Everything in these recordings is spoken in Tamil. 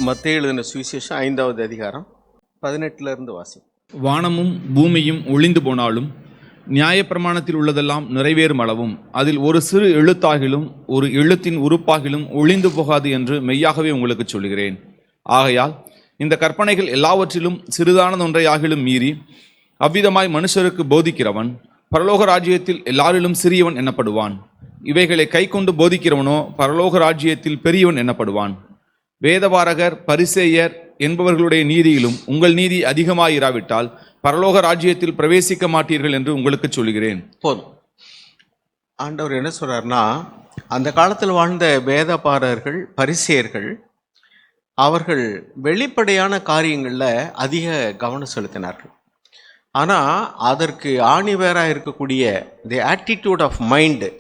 மத்தேயு எழுதின சுவிசேஷம் 5வது அதிகாரம் 18 வாசி. வானமும் பூமியும் ஒளிந்து போனாலும் நியாயப்பிரமாணத்தில் உள்ளதெல்லாம் நிறைவேறும் அளவும் அதில் ஒரு சிறு எழுத்தாகிலும் ஒரு எழுத்தின் உறுப்பாகிலும் ஒளிந்து போகாது என்று மெய்யாகவே உங்களுக்கு சொல்கிறேன். ஆகையால் இந்த கற்பனைகள் எல்லாவற்றிலும் சிறிதானதொன்றையாகிலும் மீறி அவ்விதமாய் மனுஷருக்கு போதிக்கிறவன் பரலோக ராஜ்யத்தில் எல்லாரிலும் சிறியவன் எண்ணப்படுவான். இவைகளை கை கொண்டு போதிக்கிறவனோ பரலோக ராஜ்யத்தில் பெரியவன் எண்ணப்படுவான். வேதபாரகர் பரிசேயர் என்பவர்களுடைய நீதியிலும் உங்கள் நீதி அதிகமாயிராவிட்டால் பரலோக ராஜ்யத்தில் பிரவேசிக்க மாட்டீர்கள் என்று உங்களுக்கு சொல்கிறேன். போதும். ஆண்டவர் என்ன சொல்றாருன்னா, அந்த காலத்தில் வாழ்ந்த வேதபாரகர்கள் பரிசேயர்கள் அவர்கள் வெளிப்படையான காரியங்களில் அதிக கவனம் செலுத்தினார்கள். ஆனால் அதற்கு ஆணிவேராக இருக்கக்கூடிய தி ஆட்டிடியூட் ஆஃப் மைண்டு,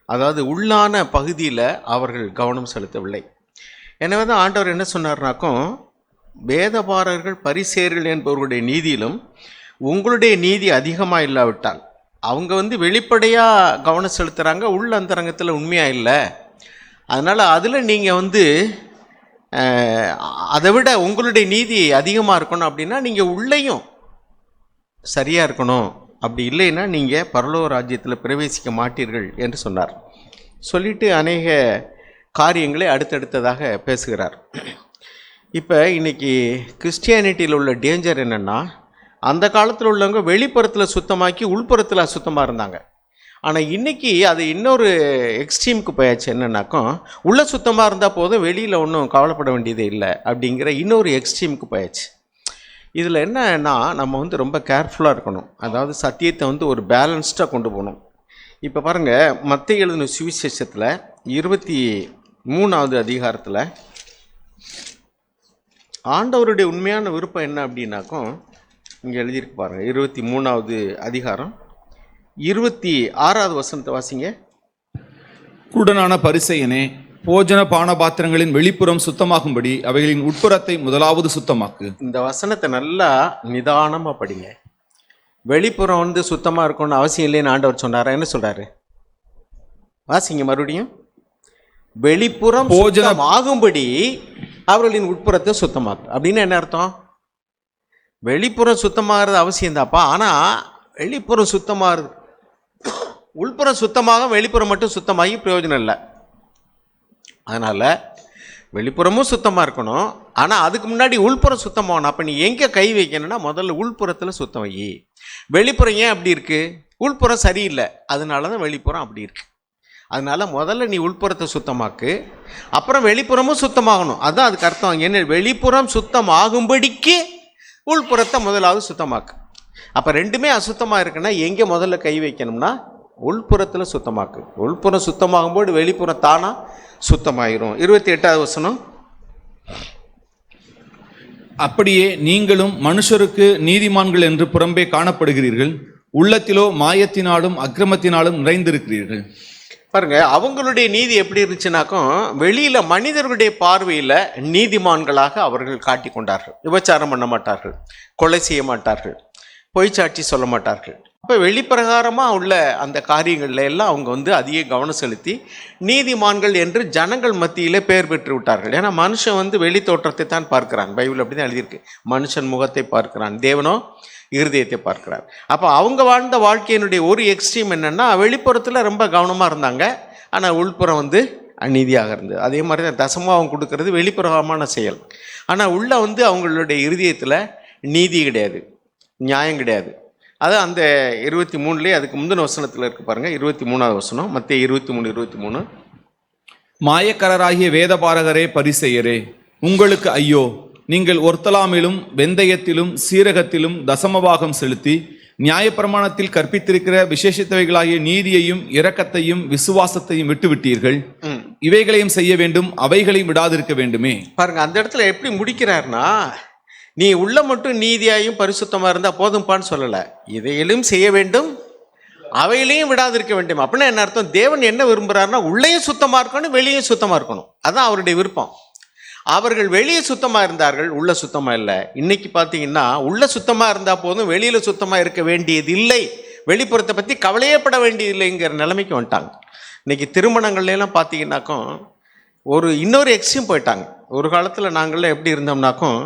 அதாவது உள்ளான பகுதியில் அவர்கள் கவனம் செலுத்தவில்லை. எனவே தான் ஆண்டவர் என்ன சொன்னார்னாக்கும், வேதபாரகர்கள் பரிசேயர்கள் என்பவர்களுடைய நீதியிலும் உங்களுடைய நீதி அதிகமாக இல்லாவிட்டால், அவங்க வெளிப்படையாக கவனம் செலுத்துகிறாங்க, உள்ள அந்தரங்கத்தில் உண்மையாக இல்லை. அதனால் அதில் நீங்கள் அதை விட உங்களுடைய நீதி அதிகமாக இருக்கணும் அப்படின்னா நீங்கள் உள்ளேயும் சரியாக இருக்கணும். அப்படி இல்லைன்னா நீங்கள் பரலோக ராஜ்யத்தில் பிரவேசிக்க மாட்டீர்கள் என்று சொன்னார். சொல்லிட்டு அநேக காரியங்களை அடுத்தடுத்ததாக பேசுகிறார். இப்போ இன்றைக்கி கிறிஸ்டியானிட்டியில் உள்ள டேஞ்சர் என்னென்னா, அந்த காலத்தில் உள்ளவங்க வெளிப்புறத்தில் சுத்தமாக்கி உள்புறத்தில் அசுத்தமாக இருந்தாங்க. ஆனால் இன்றைக்கி அது இன்னொரு எக்ஸ்ட்ரீமுக்கு போயாச்சு. என்னன்னாக்கும், உள்ள சுத்தமாக இருந்தால் போதும், வெளியில் ஒன்றும் கவலைப்பட வேண்டியதே இல்லை அப்படிங்கிற இன்னொரு எக்ஸ்ட்ரீமுக்கு போயாச்சு. இதில் என்னன்னா, நம்ம ரொம்ப கேர்ஃபுல்லாக இருக்கணும். அதாவது சத்தியத்தை ஒரு பேலன்ஸ்டாக கொண்டு போகணும். இப்போ பாருங்கள், மத்தேயு எழுதின சுவிசேஷத்தில் 23வது அதிகாரத்தில் ஆண்டவருடைய உண்மையான விருப்பம் என்ன அப்படின்னாக்கும், இங்கே எழுதியிருக்கு பாருங்கள். 23வது அதிகாரம் 26வது வசனத்தை வாசிங்க. குருடனான பரிசேயனே, போஜன பான பாத்திரங்களின் வெளிப்புறம் சுத்தமாகும்படி அவைகளின் உட்புறத்தை முதலாவது சுத்தமாக்கு. இந்த வசனத்தை நல்லா நிதானமாக படிங்க. வெளிப்புறம் சுத்தமாக இருக்கணும்னு அவசியம் இல்லைன்னு ஆண்டவர் சொன்னாரா? என்ன சொல்கிறாரு? வாசிங்க மறுபடியும். வெளிப்புறம் போஜனம் ஆகும்படி அவர்களின் உட்புறத்தை சுத்தமாக்கு அப்படின்னு என்ன அர்த்தம்? வெளிப்புறம் சுத்தமாகிறது அவசியம்தாப்பா. ஆனால் வெளிப்புறம் சுத்தமாகிறது, உள்புறம் சுத்தமாக வெளிப்புறம் மட்டும் சுத்தமாகி பிரயோஜனம் இல்லை. அதனால் வெளிப்புறமும் சுத்தமாக இருக்கணும், ஆனால் அதுக்கு முன்னாடி உள்புறம் சுத்தமாகணும். அப்போ நீ எங்கே கை வைக்கணும்னா முதல்ல உள்புறத்தில் சுத்தம் வை. வெளிப்புறம் ஏன் அப்படி இருக்குது? உள்புறம் சரியில்லை, அதனால தான் வெளிப்புறம் அப்படி இருக்குது. அதனால் முதல்ல நீ உள்புறத்தை சுத்தமாக்கு, அப்புறம் வெளிப்புறமும் சுத்தமாகணும். அதுதான் அதுக்கு அர்த்தம். என்ன? வெளிப்புறம் சுத்தமாகும்படிக்கு உள்புறத்தை முதலாவது சுத்தமாக்கு. அப்போ ரெண்டுமே அசுத்தமாக இருக்குன்னா எங்கே முதல்ல கை வைக்கணும்னா உள்புறத்தில் சுத்தமாக்கு. உள்புறம் சுத்தமாகும்போது வெளிப்புறம் தானாக சுத்தமாயிரும். 28வது வசனம். அப்படியே நீங்களும் மனுஷருக்கு நீதிமான்கள் என்று புறம்பே காணப்படுகிறீர்கள், உள்ளத்திலோ மாயத்தினாலும் அக்கிரமத்தினாலும் நிறைந்திருக்கிறீர்கள். பாருங்க, அவங்களுடைய நீதி எப்படி இருந்துச்சுனாக்கும், வெளியில மனிதர்களுடைய பார்வையில் நீதிமான்களாக அவர்கள் காட்டி கொண்டார்கள். விபச்சாரம் பண்ண மாட்டார்கள், கொலை செய்ய மாட்டார்கள், பொய்ச்சாட்சி சொல்ல மாட்டார்கள். அப்போ வெளிப்பிரகாரமாக உள்ள அந்த காரியங்கள்ல எல்லாம் அவங்க அதிக கவனம் செலுத்தி நீதிமான்கள் என்று ஜனங்கள் மத்தியிலே பெயர் பெற்று விட்டார்கள். ஏன்னா மனுஷன் வெளி தோற்றத்தை தான் பார்க்கிறான். பைபிள் அப்படி தான் எழுதியிருக்கு. மனுஷன் முகத்தை பார்க்கிறான், தேவனோ இருதயத்தை பார்க்கிறார். அப்போ அவங்க வாழ்ந்த வாழ்க்கையினுடைய ஒரு எக்ஸ்ட்ரீம் என்னென்னா, வெளிப்புறத்தில் ரொம்ப கவனமாக இருந்தாங்க, ஆனால் உள்புறம் அநீதியாக இருந்தது. அதே மாதிரி தான் தசமாவும் கொடுக்கறது வெளிப்புறமான செயல். ஆனால் உள்ள அவங்களுடைய இருதயத்தில் நீதி கிடையாது, நியாயம் கிடையாது. அது அந்த 23லேயே அதுக்கு முந்தின வசனத்தில் இருக்கு பாருங்க. 23வது வசனம், மத்தேயு 23:23. மாயக்காரராகிய வேதபாரகரே பரிசேயரே, உங்களுக்கு ஐயோ! நீங்கள் ஒர்த்தலாமிலும் வெந்தயத்திலும் சீரகத்திலும் தசமபாகம் செலுத்தி நியாயப்பிரமாணத்தில் கற்பித்திருக்கிற விசேஷத்தவைகளாகிய நீதியையும் இரக்கத்தையும் விசுவாசத்தையும் விட்டுவிட்டீர்கள். இவைகளையும் செய்ய வேண்டும், அவைகளையும் விடாதிருக்க வேண்டுமே. பாருங்க, அந்த இடத்துல எப்படி முடிக்கிறார்னா, நீ உள்ள மட்டும் நீதியாயும் பரிசுத்தமாக இருந்தால் போதும்பான்னு சொல்லலை. இதையிலும் செய்ய வேண்டும், அவையிலையும் விடாதிருக்க வேண்டும். அப்படின்னா என்ன அர்த்தம்? தேவன் என்ன விரும்புகிறாருன்னா, உள்ளேயும் சுத்தமாக இருக்கணும், வெளியும் சுத்தமாக இருக்கணும். அதுதான் அவருடைய விருப்பம். அவர்கள் வெளியே சுத்தமாக இருந்தார்கள், உள்ள சுத்தமாக இல்லை. இன்னைக்கு பார்த்தீங்கன்னா உள்ள சுத்தமாக இருந்தால் போதும், வெளியில் சுத்தமாக இருக்க வேண்டியது இல்லை, வெளிப்புறத்தை பற்றி கவலையப்பட வேண்டியதில்லைங்கிற நிலைமைக்கு வந்துட்டாங்க. இன்னைக்கு திருமணங்கள்லாம் பார்த்தீங்கன்னாக்கும் இன்னொரு எக்ஸ்ட்ரீம் போயிட்டாங்க. ஒரு காலத்தில் நாங்கள்லாம் எப்படி இருந்தோம்னாக்கும்,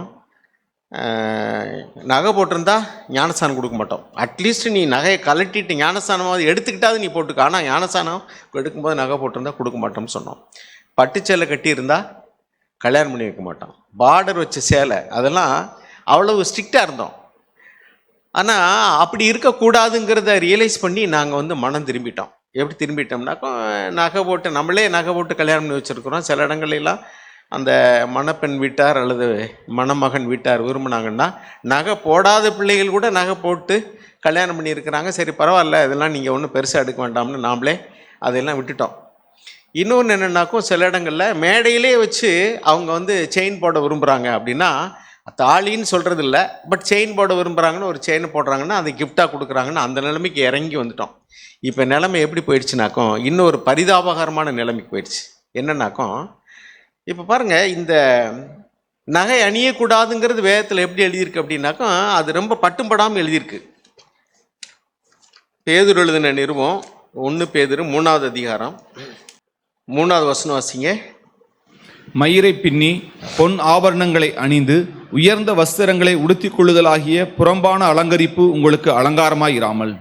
நகை போட்டிருந்தா ஞானஸ்தானம் கொடுக்க மாட்டோம். அட்லீஸ்ட் நீ நகையை கலட்டிட்டு ஞானஸ்தானமாவது எடுத்துக்கிட்டாவது நீ போட்டுக்க. ஆனால் ஞானஸ்தானம் எடுக்கும்போது நகை போட்டிருந்தா கொடுக்க மாட்டோம்னு சொன்னோம். பட்டுச்சேலை கட்டியிருந்தா கல்யாணம் பண்ணி வைக்க மாட்டோம். பார்டர் வச்ச சேலை அதெல்லாம் அவ்வளவு ஸ்ட்ரிக்டாக இருந்தோம். ஆனால் அப்படி இருக்கக்கூடாதுங்கிறத ரியலைஸ் பண்ணி நாங்கள் வந்து மனம் திரும்பிட்டோம். எப்படி திரும்பிட்டோம்னாக்கா, நகை போட்டு நம்மளே நகை போட்டு கல்யாணம் பண்ணி வச்சுருக்குறோம். சில இடங்கள்லாம் அந்த மணப்பெண் வீட்டார் அல்லது மணமகன் வீட்டார் விரும்பினாங்கன்னா நகை போடாத பிள்ளைகள் கூட நகை போட்டு கல்யாணம் பண்ணியிருக்கிறாங்க. சரி பரவாயில்ல, இதெல்லாம் நீங்கள் ஒன்றும் பெருசாக எடுக்க வேண்டாம்னு நாமளே அதெல்லாம் விட்டுட்டோம். இன்னொன்று என்னென்னாக்கும், சில இடங்களில் மேடையிலே வச்சு அவங்க வந்து செயின் போட விரும்புகிறாங்க. அப்படின்னா தாலின்னு சொல்கிறது இல்லை, பட் செயின் போட விரும்புகிறாங்கன்னு ஒரு செயினை போடுறாங்கன்னா அதை கிஃப்டாக கொடுக்குறாங்கன்னு அந்த நிலைமைக்கு இறங்கி வந்துட்டோம். இப்போ நிலைமை எப்படி போயிடுச்சுனாக்கும், இன்னும் ஒரு பரிதாபகரமான நிலைமைக்கு போயிடுச்சு. என்னன்னாக்கும், இப்போ பாருங்கள், இந்த நகை அணியக்கூடாதுங்கிறது வேதத்தில் எப்படி எழுதியிருக்கு அப்படின்னாக்கும், அது ரொம்ப பட்டும்படாமல் எழுதியிருக்கு. பேதுரு எழுதின நிருபம் 1 பேதுரு 3வது அதிகாரம் 3வது வசனம் வாசிங்க. மயிரை பின்னி பொன் ஆபரணங்களை அணிந்து உயர்ந்த வஸ்திரங்களை உடுத்திக் கொள்ளுதலாகிய புறம்பான அலங்கரிப்பு உங்களுக்கு அலங்காரமாயிராமல்,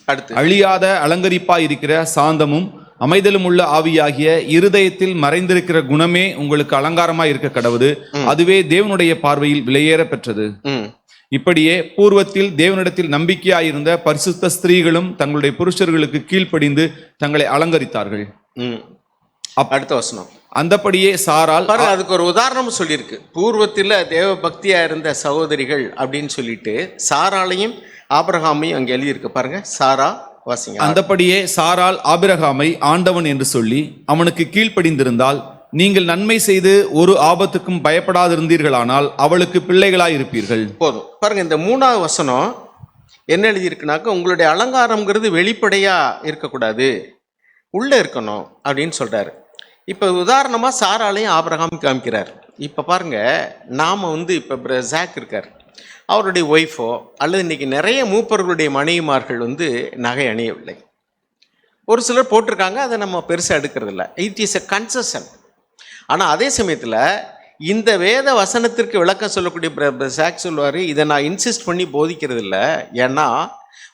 அடுத்து அழியாத அலங்கரிப்பாயிருக்கிற சாந்தமும் அமைதலும் உள்ள ஆவியாகிய இருதயத்தில் மறைந்திருக்கிற குணமே உங்களுக்கு அலங்காரமாய் இருக்க கடவுது. அதுவே தேவனுடைய பார்வையில் விலையேற பெற்றது. இப்படியே பூர்வத்தில் தேவனிடத்தில் நம்பிக்கையாயிருந்த பரிசுத்த ஸ்திரீகளும் தங்களுடைய புருஷர்களுக்கு கீழ்ப்படிந்து தங்களை அலங்கரித்தார்கள். அடுத்த வசனம். அந்தபடியே சாரால், அதுக்கு ஒரு உதாரணம் சொல்லியிருக்கு. பூர்வத்தில் தேவ பக்தியா இருந்த சகோதரிகள் அப்படின்னு சொல்லிட்டு சாராளையும் ஆபிரகாமையும் அங்கே எழுதியிருக்கு பாருங்க. சாரா வாசிங்க. அந்தபடியே சாரால் ஆபிரகாமை ஆண்டவன் என்று சொல்லி அவனுக்கு கீழ்ப்படிந்திருந்தால், நீங்கள் நன்மை செய்து ஒரு ஆபத்துக்கும் பயப்படாதிருந்தீர்களானால் அவளுக்கு பிள்ளைகளாய் இருப்பீர்கள். போதும் பாருங்க. இந்த 3வது வசனம் என்ன எழுதியிருக்குனாக்க, உங்களுடைய அலங்காரம்ங்கிறது வெளிப்படையா இருக்கக்கூடாது, உள்ள இருக்கணும் அப்படின்னு சொல்றாரு. இப்போ உதாரணமாக சாராலையும் ஆபிரகாம் காமிக்கிறார். இப்போ பாருங்க, நாம் வந்து இப்போ ஜாக் இருக்கார், அவருடைய ஒய்ஃபோ அல்லது இன்றைக்கி நிறைய மூப்பர்களுடைய மனைவிமார்கள் வந்து நகை அணியவில்லை. ஒரு சிலர் போட்டிருக்காங்க, அதை நம்ம பெருசாக எடுக்கிறதில்ல. It is a concession. ஆனால் அதே சமயத்தில் இந்த வேத வசனத்திற்கு விளக்கம் சொல்லக்கூடிய ஜாக் சொல்லுவார், இதை நான் இன்சிஸ்ட் பண்ணி போதிக்கிறது இல்லை. ஏன்னா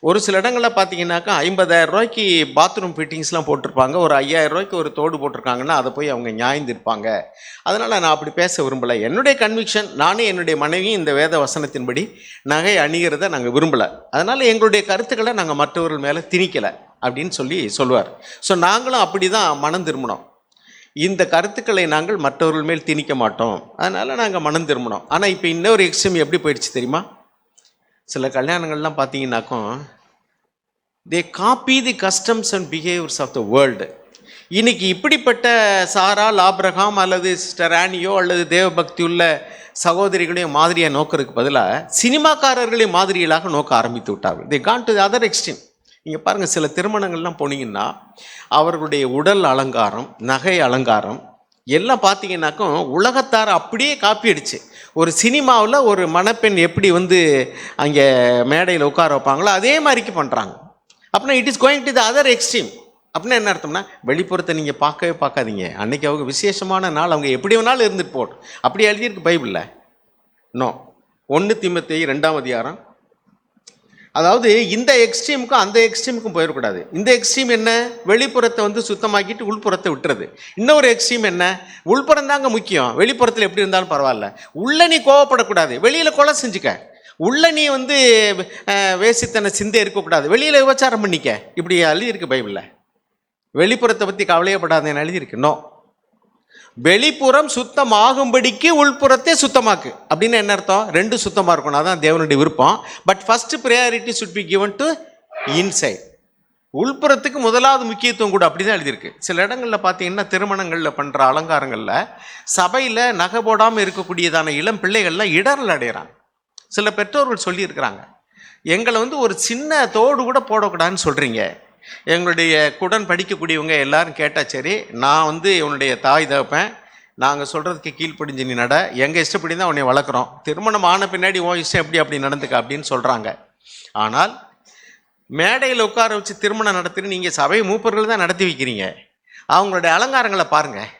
ஒரு சில இடங்களில் பார்த்தீங்கன்னாக்கா 50,000 ரூபாய்க்கு பாத்ரூம் ஃபிட்டிங்ஸ்லாம் போட்டிருப்பாங்க, ஒரு 5,000 ரூபாய்க்கு ஒரு தோடு போட்டிருக்காங்கன்னா அதை போய் அவங்க நியாயந்திருப்பாங்க. அதனால் நான் அப்படி பேச விரும்பலை. என்னுடைய கன்விக்ஷன், நானும் என்னுடைய மனைவியும் இந்த வேத வசனத்தின்படி நகை அணிகிறத நாங்கள் விரும்பலை. அதனால் எங்களுடைய கருத்துக்களை நாங்கள் மற்றவர்கள் மேலே திணிக்கலை அப்படின்னு சொல்லுவார். ஸோ நாங்களும் அப்படி தான் மனம் திரும்பினோம். இந்த கருத்துக்களை நாங்கள் மற்றவர்கள் மேல் திணிக்க மாட்டோம், அதனால் நாங்கள் மனம் திரும்பினோம். ஆனால் இப்போ இன்னொரு எக்ஸ்ட்ரீம் எப்படி போயிடுச்சு தெரியுமா? சில கல்யாணங்கள்லாம் பார்த்தீங்கன்னாக்கும், they copy the customs and behaviours of the world. இன்னைக்கு இப்படிப்பட்ட சாரால், ஆபிரகாம் அல்லது சிஸ்டர் ஆனியோ அல்லது தேவபக்தி உள்ள சகோதரிகளையும் மாதிரியாக நோக்கிறதுக்கு பதிலாக சினிமாக்காரர்களையும் மாதிரிகளாக நோக்க ஆரம்பித்து விட்டார்கள். They gone to the other extreme. நீங்கள் பாருங்கள், சில திருமணங்கள்லாம் போனீங்கன்னா அவர்களுடைய உடல் அலங்காரம், நகை அலங்காரம் எல்லாம் பார்த்தீங்கன்னாக்கும் உலகத்தார அப்படியே காப்பி அடிச்சு, ஒரு சினிமாவில் ஒரு மணப்பெண் எப்படி வந்து அங்கே மேடையில் உட்கார வைப்பாங்களோ அதே மாதிரிக்கு பண்ணுறாங்க. அப்படின்னா it is going to the other extreme. அப்படின்னா என்ன அர்த்தம்னா, வெளிப்புறத்தை நீங்கள் பார்க்கவே பார்க்காதீங்க. அன்றைக்கி அவங்க விசேஷமான நாள், அவங்க எப்படி வேணாலும் இருந்துட்டு போட்டு. அப்படி எழுதியிருக்கு பைபிளில். நோ. 1 தீமோத்தேயு 2ஆம் அதிகாரம். அதாவது இந்த எக்ஸ்ட்ரீமுக்கும் அந்த எக்ஸ்ட்ரீமுக்கும் போயிடக்கூடாது. இந்த எக்ஸ்ட்ரீம் என்ன, வெளிப்புறத்தை வந்து சுத்தமாக்கிட்டு உள்புறத்தை விட்டுறது. இன்னொரு எக்ஸ்ட்ரீம் என்ன, உள்புறம் தாங்க முக்கியம், வெளிப்புறத்தில் எப்படி இருந்தாலும் பரவாயில்ல. உள்ள நீ கோவப்படக்கூடாது, வெளியில் கொலை செஞ்சுக்க. உள்ள நீ வந்து வேசித்தனை சிந்தை இருக்கக்கூடாது, வெளியில் விபச்சாரம் பண்ணிக்க. இப்படி எழுதியிருக்கு பைபிளில். வெளிப்புறத்தை பற்றி கவலையப்படாதேன்னு எழுதியிருக்கு. நோ. வெளிப்புறம் சுத்தமாகும்படிக்கு உள்புறத்தை சுத்தமாக்கு. அப்படின்னு என்ன அர்த்தம்? 2 சுத்தமாக இருக்கணும், அதான் தேவனுடைய விருப்பம். But first priority should be given to inside. உள்புறத்துக்கு முதலாவது முக்கியத்துவம் கூட. அப்படி தான் எழுதியிருக்கு. சில இடங்களில் பார்த்தீங்கன்னா திருமணங்களில் பண்ணுற அலங்காரங்களில் சபையில் நகை போடாமல் இருக்கக்கூடியதான இளம் பிள்ளைகள்லாம் இடரல் அடைகிறாங்க. சில பெற்றோர்கள் சொல்லியிருக்கிறாங்க, எங்களை வந்து ஒரு சின்ன தோடு கூட போடக்கூடாதுன்னு சொல்கிறீங்க. எங்களுடைய குடன் படிக்கக்கூடியவங்க எல்லாரும் கேட்டால் சரி, நான் வந்து இவனுடைய தாய் தகப்பேன், நாங்கள் சொல்கிறதுக்கு கீழ்ப்படிஞ்சு நீ நட, எங்கள் இஷ்டப்படி தான் உன்னை வளர்க்குறோம், திருமணம் ஆன பின்னாடி உன் இஷ்டம் எப்படி அப்படி நடந்துக்க அப்படின்னு சொல்கிறாங்க. ஆனால் மேடையில் உட்கார வச்சு திருமணம் நடத்திட்டு நீங்கள் சபை மூப்பர்கள் தான் நடத்தி வைக்கிறீங்க. அவங்களுடைய அலங்காரங்களை பாருங்கள்,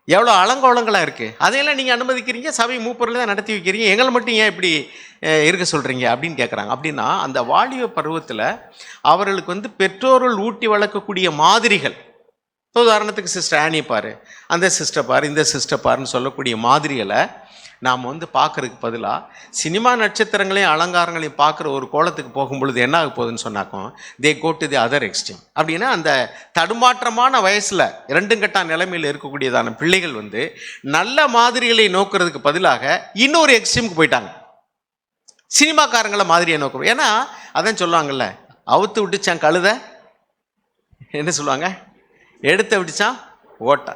எவ்வளோ அலங்கோலங்களாக இருக்குது. அதையெல்லாம் நீங்கள் அனுமதிக்கிறீங்க, சபை மூப்பரில் தான் நடத்தி வைக்கிறீங்க, எங்களை மட்டும் ஏன் இப்படி இருக்க சொல்கிறீங்க அப்படின்னு கேட்குறாங்க. அப்படின்னா அந்த வாலிப பருவத்தில் அவர்களுக்கு வந்து பெற்றோர்கள் ஊட்டி வளர்க்கக்கூடிய மாதிரிகள், உதாரணத்துக்கு சிஸ்டர் ஆனி பாரு, அந்த சிஸ்டர் பாரு, இந்த சிஸ்டர் பாருன்னு சொல்லக்கூடிய மாதிரிகளை நாம் வந்து பார்க்குறதுக்கு பதிலாக சினிமா நட்சத்திரங்களையும் அலங்காரங்களையும் பார்க்குற ஒரு கோலத்துக்கு போகும்பொழுது என்ன ஆக போகுதுன்னு சொன்னாக்கும், they go to the other extreme. அப்படின்னா அந்த தடுமாற்றமான வயசில் ரெண்டும் கட்டா நிலைமையில் இருக்கக்கூடியதான பிள்ளைகள் வந்து நல்ல மாதிரிகளை நோக்கிறதுக்கு பதிலாக இன்னொரு எக்ஸ்ட்ரீமுக்கு போயிட்டாங்க. சினிமாக்காரங்களை மாதிரியை நோக்கிறோம். ஏன்னா அதான் சொல்லுவாங்கல்ல, அவுத்து விட்டுச்சான் கழுத, என்ன சொல்லுவாங்க, எடுத்து விட்டுச்சான் ஓட்டை.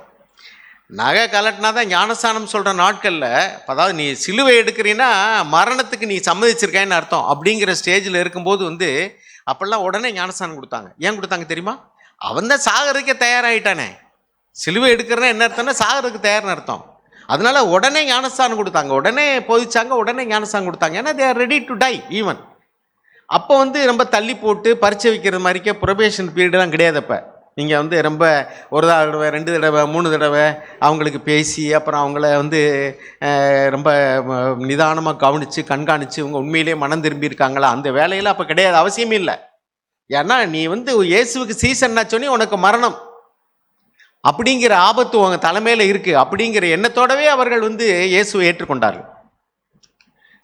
நகை கலட்டினா தான் ஞானஸ்தானம் சொல்கிற நாட்களில், அதாவது நீ சிலுவை எடுக்கிறீன்னா மரணத்துக்கு நீ சம்மதிச்சிருக்கேன்னு அர்த்தம் அப்படிங்கிற ஸ்டேஜில் இருக்கும்போது வந்து அப்போல்லாம் உடனே ஞானஸ்தானம் கொடுத்தாங்க. ஏன் கொடுத்தாங்க தெரியுமா? அவன் தான் சாகிறதுக்கே தயாராகிட்டானே. சிலுவை எடுக்கிறனா என்ன அர்த்தம்னா சாகிறதுக்கு தயார்னு அர்த்தம். அதனால உடனே ஞானஸ்தானம் கொடுத்தாங்க, உடனே போதிச்சாங்க, உடனே ஞானஸ்தானம் கொடுத்தாங்க. ஏன்னா they are ready to tie even. அப்போ வந்து ரொம்ப தள்ளி போட்டு பரிச்சை வைக்கிற மாதிரிக்கே ப்ரொபேஷன் பீரியடெலாம் கிடையாது. அப்போ நீங்கள் வந்து ரொம்ப ஒரு தடவை 2 தடவை 3 தடவை அவங்களுக்கு பேசி அப்புறம் அவங்கள வந்து ரொம்ப நிதானமாக கவனித்து கண்காணித்து இவங்க உண்மையிலே மனம் திரும்பியிருக்காங்களா, அந்த வேலையில் அப்போ கிடையாது, அவசியமே இல்லை. ஏன்னா நீ வந்து இயேசுவுக்கு சீசன்னா சொன்னி உனக்கு மரணம் அப்படிங்கிற ஆபத்து உங்கள் தலைமையில் இருக்குது அப்படிங்கிற எண்ணத்தோடவே அவர்கள் வந்து இயேசுவை ஏற்றுக்கொண்டார்கள்.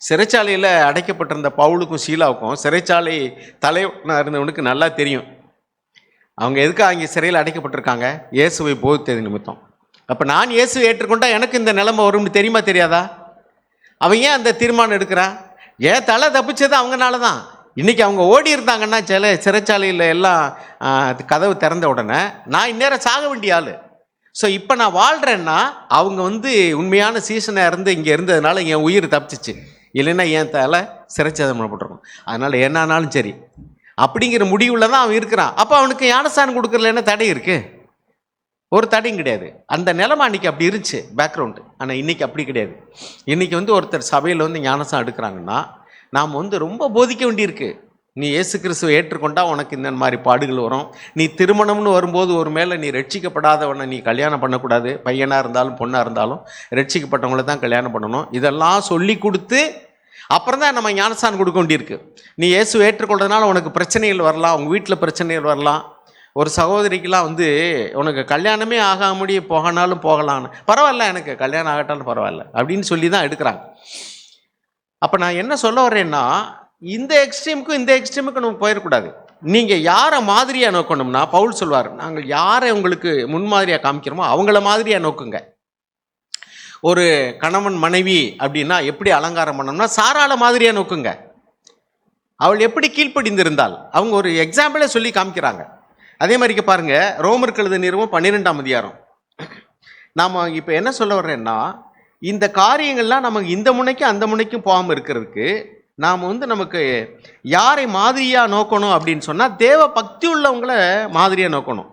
சிறைச்சாலையில் அடைக்கப்பட்டிருந்த பவுலுக்கும் சீலாவுக்கும் சிறைச்சாலை தலைவனாக இருந்தவனுக்கு நல்லா தெரியும் அவங்க எதுக்காக அங்கே சிறையில் அடைக்கப்பட்டிருக்காங்க, இயேசுவை போதித்தது நிமித்தம். அப்போ நான் இயேசுவை ஏற்றுக்கொண்டா எனக்கு இந்த நிலைமை வரும்னு தெரியுமா தெரியாதா? அவன் ஏன் அந்த தீர்மானம் எடுக்கிறான்? ஏன் தலை தப்பிச்சது அவங்கனால தான். இன்றைக்கி அவங்க ஓடி இருந்தாங்கன்னா சிறைச்சாலையில் எல்லாம் கதவு திறந்த உடனே நான் இந்நேரம் சாக வேண்டிய ஆள். ஸோ இப்போ நான் வாழ்கிறேன்னா அவங்க வந்து உண்மையான சீசனாக இருந்து இங்கே இருந்ததுனால என் உயிர் தப்பிச்சிச்சு, இல்லைன்னா என் தலை சிறைச்சதம் பண்ணப்பட்டிருக்கும். அதனால் என்னானாலும் சரி அப்படிங்கிற முடிவில் தான் அவன் இருக்கிறான். அப்போ அவனுக்கு ஞானஸ்தானம் கொடுக்கறதுல என்ன தடை இருக்குது? ஒரு தடையும் கிடையாது. அந்த நிலைமை அன்றைக்கி அப்படி இருந்துச்சு பேக்ரவுண்டு. ஆனால் இன்றைக்கி அப்படி கிடையாது. இன்றைக்கி வந்து ஒருத்தர் சபையில் வந்து ஞானஸ்தானம் எடுக்கிறாங்கன்னா நாம் வந்து ரொம்ப போதிக்க வேண்டியிருக்கு. நீ இயேசு கிறிஸ்துவை ஏற்றுக்கொண்டா உனக்கு இந்த மாதிரி பாடுகள் வரும். நீ திருமணம்னு வரும்போது ஒரு மேலே நீ ரட்சிக்கப்படாதவனை நீ கல்யாணம் பண்ணக்கூடாது. பையனாக இருந்தாலும் பொண்ணாக இருந்தாலும் ரட்சிக்கப்பட்டவங்களை தான் கல்யாணம் பண்ணணும். இதெல்லாம் சொல்லி கொடுத்து அப்புறம் தான் நம்ம ஞானஸ்தானம் கொடுக்க வேண்டியிருக்கு. நீ இயேசு ஏற்றுக்கொள்றதுனால உனக்கு பிரச்சனைகள் வரலாம், உங்கள் வீட்டில் பிரச்சனைகள் வரலாம். ஒரு சகோதரிக்கெலாம் வந்து உனக்கு கல்யாணமே ஆகாமடி போகனாலும் போகலான்னு, பரவாயில்ல எனக்கு கல்யாணம் ஆகட்டாலும் பரவாயில்ல அப்படின்னு சொல்லி தான் எடுக்கிறாங்க. அப்போ நான் என்ன சொல்ல வரேன்னா, இந்த எக்ஸ்ட்ரீமுக்கும் இந்த எக்ஸ்ட்ரீமுக்கும் நம்ம போயிடக்கூடாது. நீங்கள் யாரை மாதிரியாக நோக்கணும்னா பவுல் சொல்வார், நாங்கள் யாரை உங்களுக்கு முன்மாதிரியாக காமிக்கிறோமோ அவங்கள மாதிரியாக நோக்குங்க. ஒரு கணவன் மனைவி அப்படின்னா எப்படி அலங்காரம் பண்ணோம்னா சாராள மாதிரியாக நோக்குங்க. அவள் எப்படி கீழ்ப்படிந்திருந்தால் அவங்க ஒரு எக்ஸாம்பிளே சொல்லி காமிக்கிறாங்க. அதே மாதிரிக்கு பாருங்கள், ரோமர் எழுதின நிருபம் 12ஆம் அதிகாரம். நாம் இப்போ என்ன சொல்ல வர்றேன்னா, இந்த காரியங்கள்லாம் நமக்கு இந்த முனைக்கும் அந்த முனைக்கும் போகாமல் இருக்கிறதுக்கு நாம் வந்து நமக்கு யாரை மாதிரியாக நோக்கணும் அப்படின்னு சொன்னால் தேவ பக்தி உள்ளவங்கள மாதிரியாக நோக்கணும்.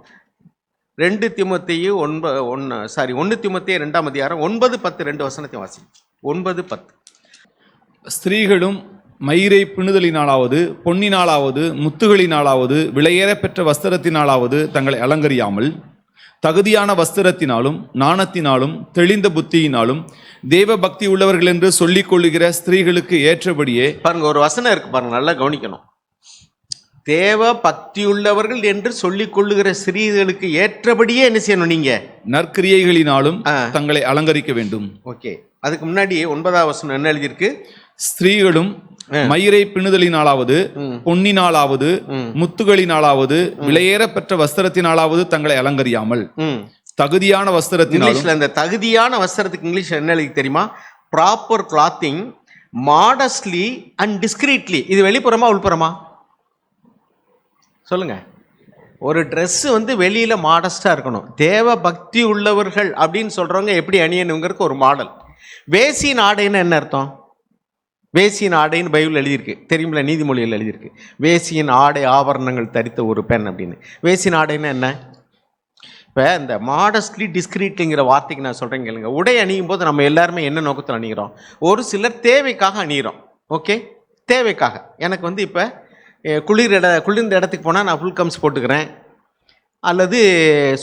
1 தீமோத்தேயு 2ஆம் அதிகாரம் 9-10 2 வசனத்தை வாசி. 9-10. ஸ்திரீகளும் மயிரை பிணுதலினாலாவது பொன்னினாலாவது முத்துகளினாலாவது விலையேற பெற்ற வஸ்திரத்தினாலாவது தங்களை அலங்கரியாமல் தகுதியான வஸ்திரத்தினாலும் நாணத்தினாலும் தெளிந்த புத்தியினாலும் தேவ பக்தி உள்ளவர்கள் என்று சொல்லிக் கொள்ளுகிற ஸ்திரீகளுக்கு ஏற்றபடியே. பாருங்க, ஒரு வசனம் இருக்கு பாருங்க, நல்லா கவனிக்கணும். தேவ பக்தியுள்ளவர்கள் என்று சொல்லிக் கொள்ளுகிற ஸ்திரீகளுக்கு ஏற்றபடியே என்ன செய்யணும்? நீங்க நற்கிரியைகளினாலும் தங்களை அலங்கரிக்க வேண்டும். ஓகே, அதுக்கு முன்னாடி 9ஆம் வசனம் என்ன எழுதியிருக்கு? ஸ்திரீகளும் மயிரை பிணுதலினாலாவது பொன்னினாலாவது முத்துகளினாலாவது விலையேற பெற்ற வஸ்திரத்தினாலாவது தங்களை அலங்கரியாமல் தகுதியான வஸ்திரத்தினாலும். அந்த தகுதியான வஸ்திரத்துக்கு இங்கிலீஷ் என்ன எழுதி தெரியுமா? Proper clothing modestly and discreetly. இது வெளிப்புறமா உள்புறமா சொல்லுங்க? ஒரு ட்ரெஸ் வந்து வெளியில மாடஸ்டா இருக்கணும். தேவ பக்தி உள்ளவர்கள் அப்படின்னு சொல்றவங்க எப்படி அணியணுங்கிறதுக்கு ஒரு மாடல். வேசியின் ஆடைன்னு என்ன அர்த்தம்? வேசியின் ஆடைன்னு பைபிள் எழுதியிருக்கு, தெரியுமில்ல? நீதிமொழியில் எழுதியிருக்கு, வேசியின் ஆடை ஆபரணங்கள் தரித்த ஒரு பெண் அப்படின்னு. வேசியின் ஆடைன்னு என்ன? இப்போ இந்த மாடஸ்ட்லி டிஸ்கிரீட்லிங்கிற வார்த்தைக்கு நான் சொல்கிறேன் கேளுங்க. உடை அணியும் போது நம்ம எல்லாருமே என்ன நோக்கத்தில் அணிகிறோம்? ஒரு சிலர் தேவைக்காக அணிகிறோம். ஓகே, தேவைக்காக. எனக்கு வந்து இப்போ குளிர்ந்த இடத்துக்கு போனால் நான் ஃபுல் கம்ஸ் போட்டுக்கிறேன், அல்லது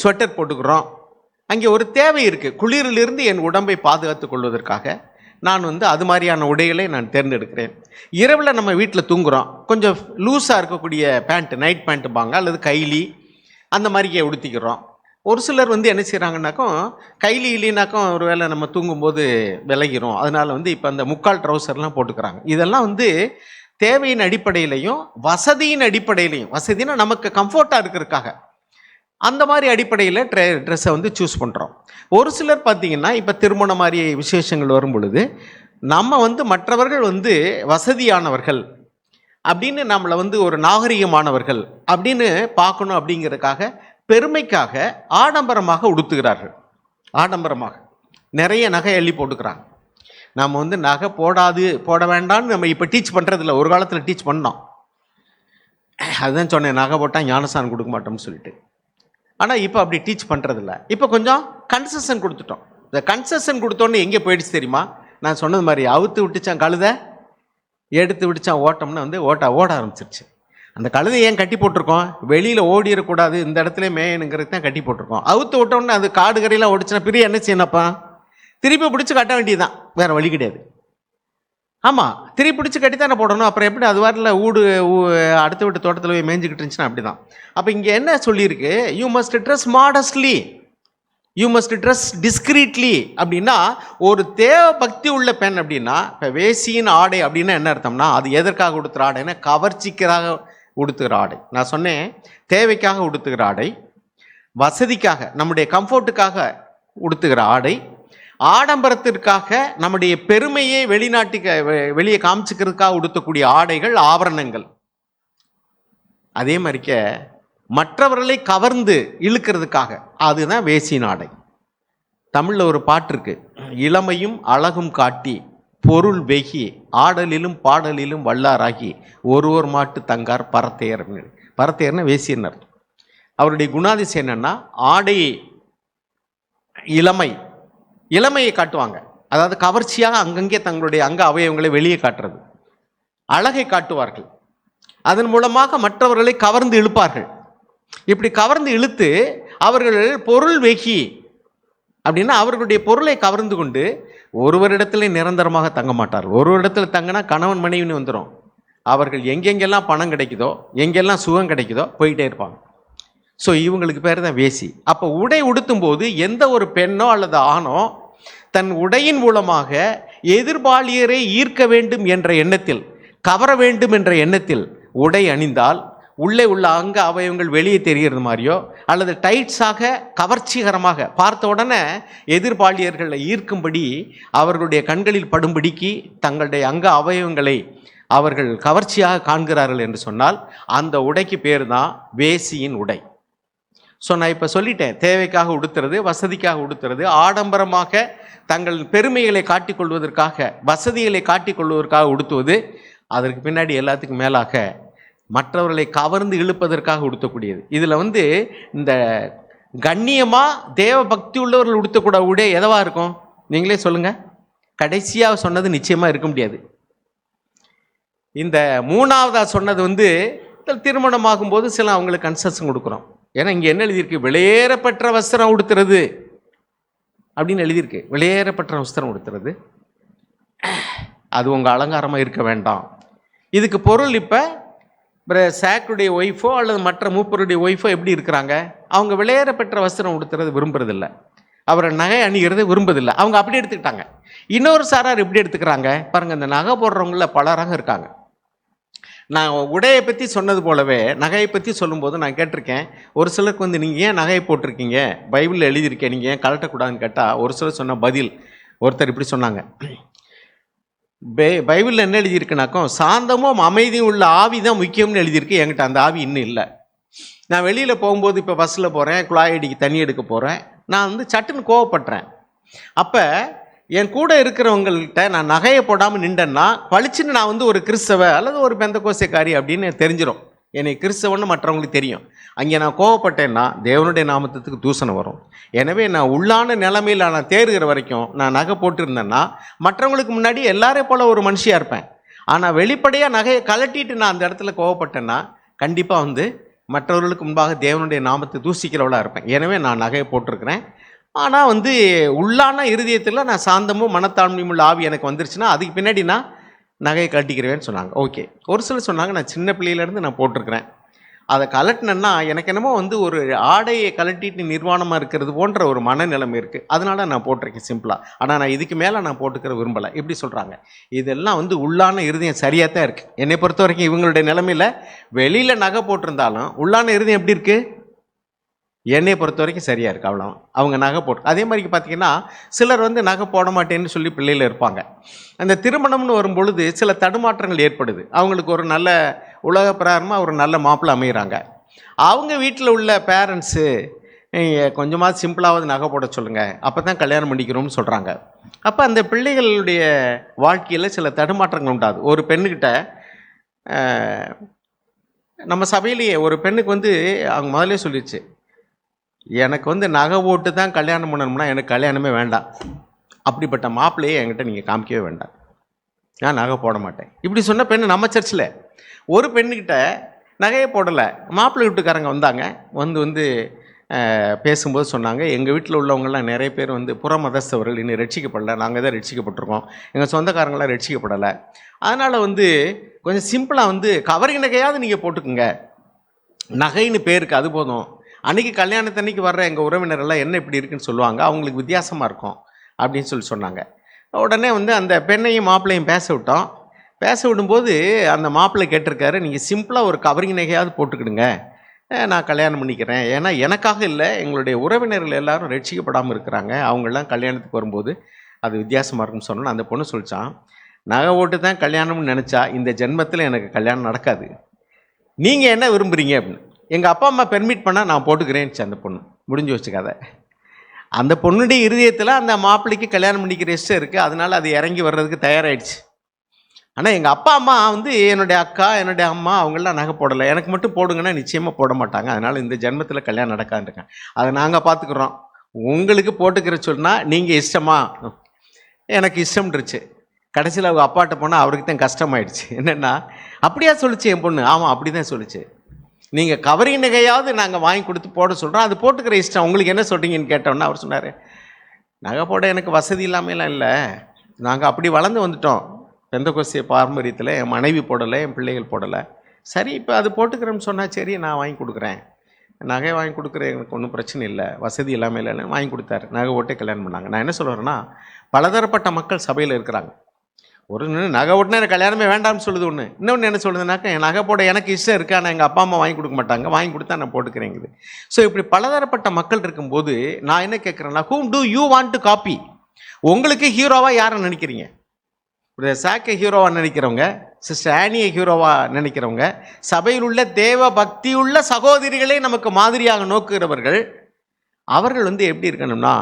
ஸ்வெட்டர் போட்டுக்கிறோம், அங்கே ஒரு தேவை இருக்குது. குளிரிலிருந்து என் உடம்பை பாதுகாத்து கொள்வதற்காக நான் அது மாதிரியான உடைகளை நான் தேர்ந்தெடுக்கிறேன். இரவில் நம்ம வீட்டில் தூங்குகிறோம், கொஞ்சம் லூஸாக இருக்கக்கூடிய பேண்ட், நைட் பேண்ட்டுப்பாங்க, அல்லது கைலி அந்த மாதிரிக்கே உடுத்திக்கிறோம். ஒரு சிலர் என்ன செய்கிறாங்கன்னாக்கும், கைலி இல்லைனாக்கும் ஒரு வேளை நம்ம தூங்கும்போது விலகிறோம். அதனால் இப்போ அந்த முக்கால் ட்ரௌசர்லாம் போட்டுக்கிறாங்க. இதெல்லாம் தேவையின் அடிப்படையிலையும் வசதியின் அடிப்படையிலையும், வசதினா நமக்கு கம்ஃபர்ட்டாக இருக்கிறதுக்காக அந்த மாதிரி அடிப்படையில் ட்ரெஸ்ஸை சூஸ் பண்ணுறோம். ஒரு சிலர் பார்த்திங்கன்னா இப்போ திருமணம் மாதிரி விசேஷங்கள் வரும் பொழுது நம்ம மற்றவர்கள் வசதியானவர்கள் அப்படின்னு நம்மளை ஒரு நாகரிகமானவர்கள் அப்படின்னு பார்க்கணும் அப்படிங்கிறதுக்காக பெருமைக்காக ஆடம்பரமாக உடுத்துகிறார்கள். ஆடம்பரமாக நிறைய நகை அள்ளி போட்டுக்கிறாங்க. நம்ம நகை போட வேண்டாம்னு நம்ம இப்போ டீச் பண்ணுறதில்ல. ஒரு காலத்தில் டீச் பண்ணோம். அதுதான் சொன்னேன், நகை போட்டால் ஞானஸ்தானம் கொடுக்க மாட்டோம்னு சொல்லிட்டு. ஆனால் இப்போ அப்படி டீச் பண்ணுறதில்ல. இப்போ கொஞ்சம் கன்செஷன் கொடுத்துட்டோம். இந்த கன்செஷன் கொடுத்தோன்னே எங்கே போயிடுச்சு தெரியுமா? நான் சொன்னது மாதிரி அவுத்து விட்டுச்சான் கழுதை, எடுத்து விட்டுச்சான் ஓட்டம்னு ஓட ஆரம்பிச்சிருச்சு. அந்த கழுதை ஏன் கட்டி போட்டிருக்கோம்? வெளியில் ஓடிடக்கூடாது, இந்த இடத்துல மேயணுங்கிறது தான் கட்டி போட்டிருக்கோம். அவுத்து விட்டோன்னே அது காடு கரையெல்லாம் ஓடிச்சுன்னா பிரிய என்ன செய்யணப்பா? திருப்பி பிடிச்சி கட்ட வேண்டியதுதான், வேறு வழி கிடையாது. ஆமாம், திருப்பி பிடிச்சி கட்டி தானே போடணும். அப்புறம் எப்படி அது வாரில் அடுத்த வீட்டு தோட்டத்தில் போய் மேய்ஞ்சிக்கிட்டு இருந்துச்சுன்னா அப்படி தான். அப்போ இங்கே என்ன சொல்லியிருக்கு? You must dress modestly, you must dress discreetly. அப்படின்னா ஒரு தேவ பக்தி உள்ள பெண் அப்படின்னா, இப்போ வேசியின் ஆடை அப்படின்னா என்ன அர்த்தம்னா, அது எதற்காக உடுத்துகிற ஆடைன்னா கவர்ச்சிக்காக உடுத்துகிற ஆடை. நான் சொன்னேன், தேவைக்காக உடுத்துகிற ஆடை, வசதிக்காக நம்முடைய கம்ஃபர்ட்டுக்காக உடுத்துகிற ஆடை, ஆடம்பரத்திற்காக நம்முடைய பெருமையை வெளியே காமிச்சுக்கிறதுக்காக உடுத்தக்கூடிய ஆடைகள், ஆபரணங்கள். அதே மாதிரிக்க மற்றவர்களை கவர்ந்து இழுக்கிறதுக்காக, அதுதான் வேசியின் ஆடை. தமிழில் ஒரு பாட்டு இருக்கு, இளமையும் அழகும் காட்டி பொருள் வெகி ஆடலிலும் பாடலிலும் வல்லாராகி ஒருவர் மாட்டு தங்கார் பரத்தையர். பரத்தையர்னா வேசியன் அர்த்தம். அவருடைய குணாதிசயம் என்னன்னா, ஆடை இளமையை காட்டுவாங்க. அதாவது கவர்ச்சியாக அங்கங்கே தங்களுடைய அங்க அவயவங்களை வெளியே காட்டுறது, அழகை காட்டுவார்கள். அதன் மூலமாக மற்றவர்களை கவர்ந்து இழுப்பார்கள். இப்படி கவர்ந்து இழுத்து அவர்கள் பொருள் வெகி அப்படின்னா அவர்களுடைய பொருளை கவர்ந்து கொண்டு ஒருவரிடத்துல நிரந்தரமாக தங்க மாட்டார்கள். ஒரு இடத்துல தங்கினா கணவன் மனைவின்னு வந்துடும். அவர்கள் எங்கெங்கெல்லாம் பணம் கிடைக்குதோ, எங்கெல்லாம் சுகம் கிடைக்குதோ போயிட்டே இருப்பாங்க. ஸோ இவங்களுக்கு பேர் தான் வேசி. அப்போ உடை உடுத்தும் போது எந்த ஒரு பெண்ணோ அல்லது ஆணோ தன் உடையின் மூலமாக எதிர்பாலியரை ஈர்க்க வேண்டும் என்ற எண்ணத்தில், கவர வேண்டும் என்ற எண்ணத்தில் உடை அணிந்தால் உள்ளே உள்ள அங்க அவயவங்கள் வெளியே தெரிகிறது மாதிரியோ அல்லது டைட்ஸாக கவர்ச்சிகரமாக பார்த்த உடனே எதிர்பாலியர்களை ஈர்க்கும்படி அவர்களுடைய கண்களில் படும்படிக்கு தங்களுடைய அங்க அவயவங்களை அவர்கள் கவர்ச்சியாக காண்கிறார்கள் என்று சொன்னால் அந்த உடைக்கு பேர் தான் வேசியின் உடை. ஸோ நான் இப்போ சொல்லிட்டேன், தேவைக்காக உடுத்துறது, வசதிக்காக உடுத்துறது, ஆடம்பரமாக தங்கள் பெருமைகளை காட்டிக்கொள்வதற்காக, வசதிகளை காட்டிக்கொள்வதற்காக உடுத்துவது, அதற்கு பின்னாடி எல்லாத்துக்கும் மேலாக மற்றவர்களை கவர்ந்து இழுப்பதற்காக உடுத்தக்கூடியது. இதில் இந்த கண்ணியமாக தேவ பக்தி உள்ளவர்கள் உடுத்தக்கூட உடை எதவா இருக்கும்? நீங்களே சொல்லுங்கள். கடைசியாக சொன்னது நிச்சயமாக இருக்க முடியாது. இந்த மூணாவதாக சொன்னது திருமணமாகும் போது சில அவங்களுக்கு கன்செஷன் கொடுக்குறோம். ஏன்னா இங்கே என்ன எழுதியிருக்கு? வெளியேறப்பட்ட வஸ்திரம் உடுத்துறது அப்படின்னு எழுதியிருக்கு. வெளியேறப்பட்ட வஸ்திரம் உடுத்துறது அது உங்கள் அலங்காரமாக இருக்க வேண்டாம். இதுக்கு பொருள் இப்போ சாக்குடைய ஒய்ஃபோ அல்லது மற்ற மூப்பருடைய ஒய்ஃபோ எப்படி இருக்கிறாங்க? அவங்க வெளியேறப்பட்ட வஸ்திரம் உடுத்துறது விரும்புறதில்லை, அவரை நகை அணிகிறது விரும்புறதில்லை. அவங்க அப்படி எடுத்துக்கிட்டாங்க. இன்னொரு சாரார் எப்படி எடுத்துக்கிறாங்க பாருங்கள். இந்த நகை போடுறவங்கள பலராக இருக்காங்க. நான் உடையை பற்றி சொன்னது போலவே நகையை பற்றி சொல்லும்போது நான் கேட்டிருக்கேன், ஒரு சிலருக்கு நீங்கள் ஏன் நகையை போட்டிருக்கீங்க, பைபிளில் எழுதியிருக்கேன், நீங்கள் ஏன் கலட்டக்கூடாதுன்னு கேட்டால் ஒரு சிலர் சொன்ன பதில், ஒருத்தர் இப்படி சொன்னாங்க, பைபிளில் என்ன எழுதியிருக்குனாக்கும் சாந்தமும் அமைதியும் உள்ள ஆவி தான் முக்கியம்னு எழுதியிருக்கு. என்கிட்ட அந்த ஆவி இன்னும் இல்லை. நான் வெளியில் போகும்போது இப்போ பஸ்ஸில் போகிறேன், குழாய் அடிக்கு தண்ணி எடுக்க போகிறேன், நான் சட்டுன்னு கோவப்படுறேன். அப்போ என் கூட இருக்கிறவங்கள்ட்ட நான் நகையை போடாமல் நின்றேன்னா பளிச்சுன்னு நான் ஒரு கிறிஸ்தவ அல்லது ஒரு பெந்தகோசைக்காரி அப்படின்னு தெரிஞ்சிடும். என்னை கிறிஸ்தவன்னு மற்றவங்களுக்கு தெரியும். அங்கே நான் கோவப்பட்டேன்னா தேவனுடைய நாமத்துக்கு தூசணம் வரும். எனவே நான் உள்ளான நிலைமையில் நான் தேறுகிற வரைக்கும் நான் நகை போட்டிருந்தேன்னா மற்றவங்களுக்கு முன்னாடி எல்லாரையும் போல் ஒரு மனுஷியாக இருப்பேன். ஆனால் வெளிப்படையாக நகையை கலட்டிட்டு நான் அந்த இடத்துல கோவப்பட்டேன்னா கண்டிப்பாக மற்றவர்களுக்கு முன்பாக தேவனுடைய நாமத்தை தூசிக்கிறவளாக இருப்பேன். எனவே நான் நகையை போட்டிருக்கிறேன். ஆனால் வந்து உள்ளான இருதயத்தில் நான் சாந்தமும் மனத்தாழ்மையும் உள்ள ஆவி எனக்கு வந்துருச்சுன்னா அதுக்கு பின்னாடி நான் நகையை கட்டிக்கிறவேன்னு சொன்னாங்க. ஓகே. ஒரு சிலர் சொன்னாங்க நான் சின்ன பிள்ளையிலேருந்து நான் போட்டிருக்கிறேன், அதை கலட்டினேன்னா எனக்கு என்னமோ வந்து ஒரு ஆடையை கலட்டிட்டு நிர்வாணமாக இருக்கிறது போன்ற ஒரு மனநிலைமை இருக்குது, அதனால நான் போட்டிருக்கேன் சிம்பிளாக. ஆனால் நான் இதுக்கு மேலே நான் போட்டுக்கிற விரும்பலை இப்படி சொல்கிறாங்க. இதெல்லாம் வந்து உள்ளான இருதயம் சரியாக தான் இருக்குது. என்னை பொறுத்த வரைக்கும் இவங்களுடைய நிலைமையில் வெளியில் நகை போட்டிருந்தாலும் உள்ளான இருதயம் எப்படி இருக்குது, என்னை பொறுத்த வரைக்கும் சரியாக இருக்குது. அவ்வளோ அவங்க நகை போட்டு. அதே மாதிரி பார்த்தீங்கன்னா சிலர் வந்து நகை போட மாட்டேன்னு சொல்லி பிள்ளையில் இருப்பாங்க. அந்த திருமணம்னு வரும்பொழுது சில தடுமாற்றங்கள் ஏற்படுது. அவங்களுக்கு ஒரு நல்ல உலக பிரகாரமாக ஒரு நல்ல மாப்பிள்ளை அமைகிறாங்க. அவங்க வீட்டில் உள்ள பேரண்ட்ஸு கொஞ்சமாவது சிம்பிளாவது நகை போட சொல்லுங்கள், அப்போ தான் கல்யாணம் பண்ணிக்கிறோம்னு சொல்கிறாங்க. அப்போ அந்த பிள்ளைகளுடைய வாழ்க்கையில் சில தடுமாற்றங்கள் உண்டாது. ஒரு பெண்ணுக்கிட்ட நம்ம சபையிலேயே ஒரு பெண்ணுக்கு வந்து அவங்க முதலே சொல்லிடுச்சு, எனக்கு வந்து நகை போட்டு தான் கல்யாணம் பண்ணணும்னா எனக்கு கல்யாணமே வேண்டாம், அப்படிப்பட்ட மாப்பிள்ளையே என்கிட்ட நீங்கள் காமிக்கவே வேண்டாம், நான் நகை போட மாட்டேன். இப்படி சொன்ன பெண்ணு நம்ம சர்ச்சில் ஒரு பெண்ணுக்கிட்ட நகையே போடலை, மாப்பிள்ளை வீட்டுக்காரங்க வந்தாங்க. வந்து பேசும்போது சொன்னாங்க, எங்கள் வீட்டில் உள்ளவங்களாம் நிறைய பேர் வந்து புற மதஸ்தவர்கள், இன்னும் ரட்சிக்கப்படலை, நாங்கள் தான் ரட்சிக்கப்பட்டிருக்கோம், எங்கள் சொந்தக்காரங்களாம் ரட்சிக்கப்படலை, அதனால் வந்து கொஞ்சம் சிம்பிளாக வந்து கவரிங் நகையாவது நீங்கள் போட்டுக்குங்க, நகைன்னு பேருக்கு அது போதும், அன்றைக்கி கல்யாணத்தன்னைக்கு வர்ற எங்கள் உறவினரெல்லாம் என்ன இப்படி இருக்குன்னு சொல்லுவாங்க, அவங்களுக்கு வித்தியாசமாக இருக்கும் அப்படின்னு சொன்னாங்க. உடனே வந்து அந்த பெண்ணையும் மாப்பிள்ளையும் பேச விட்டோம். பேச விடும்போது அந்த மாப்பிள்ளை கேட்டிருக்காரு, நீங்கள் சிம்பிளாக ஒரு கவரிங் நகையாவது போட்டுக்கிடுங்க, நான் கல்யாணம் பண்ணிக்கிறேன், ஏன்னா எனக்காக இல்லை, எங்களுடைய உறவினர்கள் எல்லாரும் ரட்சிக்கப்படாமல் இருக்கிறாங்க, அவங்களாம் கல்யாணத்துக்கு வரும்போது அது வித்தியாசமாக இருக்குன்னு சொன்னோன்னு அந்த பொண்ணு சொல்லிச்சான், நகை ஓட்டு தான் கல்யாணம்னு நினச்சா இந்த ஜென்மத்தில் எனக்கு கல்யாணம் நடக்காது, நீங்கள் என்ன விரும்புகிறீங்க அப்படின்னு. எங்கள் அப்பா அம்மா பெர்மிட் பண்ணால் நான் போட்டுக்கிறேன்ச்சு அந்த பொண்ணு. முடிஞ்சு வச்சுக்காத. அந்த பொண்ணுடைய இருதயத்தில் அந்த மாப்பிள்ளைக்கு கல்யாணம் பண்ணிக்கிற இஷ்டம் இருக்குது, அதனால் அது இறங்கி வர்றதுக்கு தயாராகிடுச்சு. ஆனால் எங்கள் அப்பா அம்மா வந்து என்னுடைய அக்கா என்னுடைய அம்மா அவங்களாம் நகை போடலை, எனக்கு மட்டும் போடுங்கன்னா நிச்சயமாக போட மாட்டாங்க, அதனால் இந்த ஜென்மத்தில் கல்யாணம் நடக்காதுருக்கேன், அதை நாங்கள் பார்த்துக்குறோம், உங்களுக்கு போட்டுக்கிற சொன்னால் நீங்கள் இஷ்டமா, எனக்கு இஷ்டம்ன்றுச்சு. கடைசியில் அவங்க அப்பாட்ட போனால் அவருக்கு தான் கஷ்டமாயிடுச்சு. என்னென்னா அப்படியா சொல்லிச்சு என் பொண்ணு. ஆமாம் அப்படி தான் சொல்லிச்சு, நீங்கள் கவரிங் நகையாவது நாங்கள் வாங்கி கொடுத்து போட சொல்கிறோம், அது போட்டுக்கிற இஷ்டம், உங்களுக்கு என்ன சொல்கிறீங்கன்னு கேட்டோன்னா அவர் சொன்னார், நகை போட எனக்கு வசதி இல்லாமலாம் இல்லை, நாங்கள் அப்படி வளர்ந்து வந்துட்டோம், பெந்தகோஸ்திய பாரம்பரியத்தில் என் மனைவி போடலை, என் பிள்ளைகள் போடலை, சரி இப்போ அது போட்டுக்கிறேன்னு சொன்னால் சரி நான் வாங்கி கொடுக்குறேன், நகை வாங்கி கொடுக்குறேன், எனக்கு ஒன்றும் பிரச்சனை இல்லை, வசதி இல்லாமல் இல்லைன்னு வாங்கி கொடுத்தாரு, நகை ஓட்டே கல்யாணம் பண்ணாங்க. நான் என்ன சொல்கிறேன்னா, பலதரப்பட்ட மக்கள் சபையில் இருக்கிறாங்க. ஒரு நகை ஓட்டுனா எனக்கு கல்யாணமே வேண்டாம்னு சொல்லுது ஒன்று, இன்னொன்று என்ன சொல்லுதுனாக்கா என் நகை போட எனக்கு இஷ்டம் இருக்குது, ஆனால் எங்கள் அப்பா அம்மா வாங்கி கொடுக்க மாட்டாங்க, வாங்கி கொடுத்தா நான் போட்டுக்கிறேங்குது. ஸோ இப்படி பலதரப்பட்ட மக்கள் இருக்கும்போது நான் என்ன கேட்குறேன்னா, whom do you want to copy? உங்களுக்கு ஹீரோவாக யாரை நினைக்கிறீங்க? சாக்கை ஹீரோவாக நினைக்கிறவங்க, சிஸ்டர் ஆனியை ஹீரோவாக நினைக்கிறவங்க, சபையில் உள்ள தேவ பக்தியுள்ள சகோதரிகளே நமக்கு மாதிரியாக நோக்குகிறவர்கள், அவர்கள் வந்து எப்படி இருக்கணும்னா,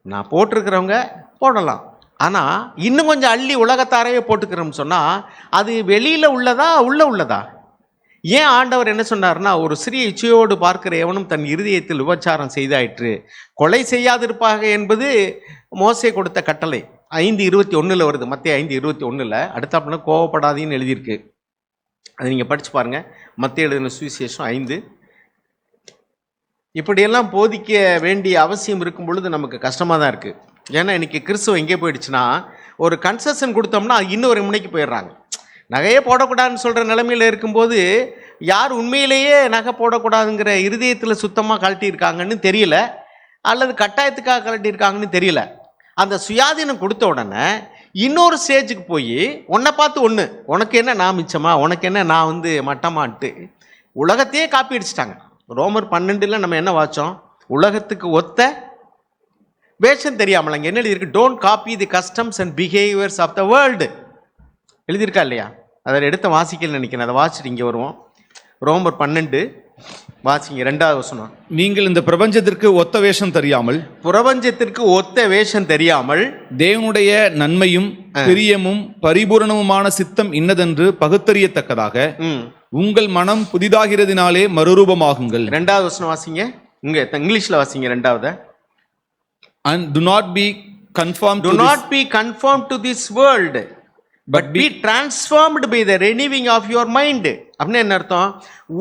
நான் போட்டிருக்கிறவங்க போடலாம், ஆனால் இன்னும் கொஞ்சம் அள்ளி உலகத்தாரையே போட்டுக்கிறோம்னு சொன்னால் அது வெளியில் உள்ளதா உள்ளதா? ஏன் ஆண்டவர் என்ன சொன்னார்னா, ஒரு சிறிய இச்சையோடு பார்க்கிற எவனும் தன் இருதயத்தில் விபச்சாரம் செய்தாயிற்று, கொலை செய்யாதிருப்பாக என்பது மோசே கொடுத்த கட்டளை. 5:21 வருது, மத்தேயு 5:21. அடுத்தாப்புல கோவப்படாதீன்னு எழுதியிருக்கு, அது நீங்கள் படித்து பாருங்கள். மத்தேயு எழுதின சுவிசேஷம் 5. இப்படியெல்லாம் போதிக்க வேண்டிய அவசியம் இருக்கும் பொழுது நமக்கு கஷ்டமாக தான் இருக்குது. ஏன்னா இன்றைக்கி கிறிஸ்துவம் எங்கே போயிடுச்சுன்னா, ஒரு கன்செஷன் கொடுத்தோம்னா இன்னொரு முனைக்கு போயிடுறாங்க. நகையே போடக்கூடாதுன்னு சொல்கிற நிலைமையில் இருக்கும்போது யார் உண்மையிலேயே நகை போடக்கூடாதுங்கிற இருதயத்தில் சுத்தமாக கழட்டியிருக்காங்கன்னு தெரியல, அல்லது கட்டாயத்துக்காக கழட்டியிருக்காங்கன்னு தெரியல. அந்த சுயாதீனம் கொடுத்த உடனே இன்னொரு ஸ்டேஜுக்கு போய் உன்னை பார்த்து ஒன்று, உனக்கு என்ன நான் மிச்சமா, உனக்கு என்ன நான் வந்து மட்டமாட்டு உலகத்தையே காப்பி அடிச்சிட்டாங்க. ரோமர் 12 நம்ம என்ன வாச்சோம், உலகத்துக்கு ஒத்த வேஷம் தெரியாமல். அங்கே என்ன எழுதியிருக்கு, don't copy the customs and behaviours of the world எழுதியிருக்கா இல்லையா? அதை எடுத்து வாசிக்கல நினைக்கிறேன், அதை வாசிட்டு இங்கே வருவோம். ரோமர் 12 வாசிங்க 2வது வசனம். நீங்கள் இந்த பிரபஞ்சத்திற்கு ஒத்த வேஷம் தெரியாமல், பிரபஞ்சத்திற்கு ஒத்த வேஷம் தெரியாமல் தேவனுடைய நன்மையும் பிரியமும் பரிபூரணமுமான சித்தம் இன்னதென்று பகுத்தறியத்தக்கதாக உங்கள் மனம் புதிதாகிறதினாலே மறுரூபமாகுங்கள். 2வது வசனம் வாசிங்க, இங்க இங்கிலீஷ்ல வாசிங்க 2வது. And do not be conformed to this world, but be transformed by the renewing of your mind. அப்படின்னு என்ன அர்த்தம்?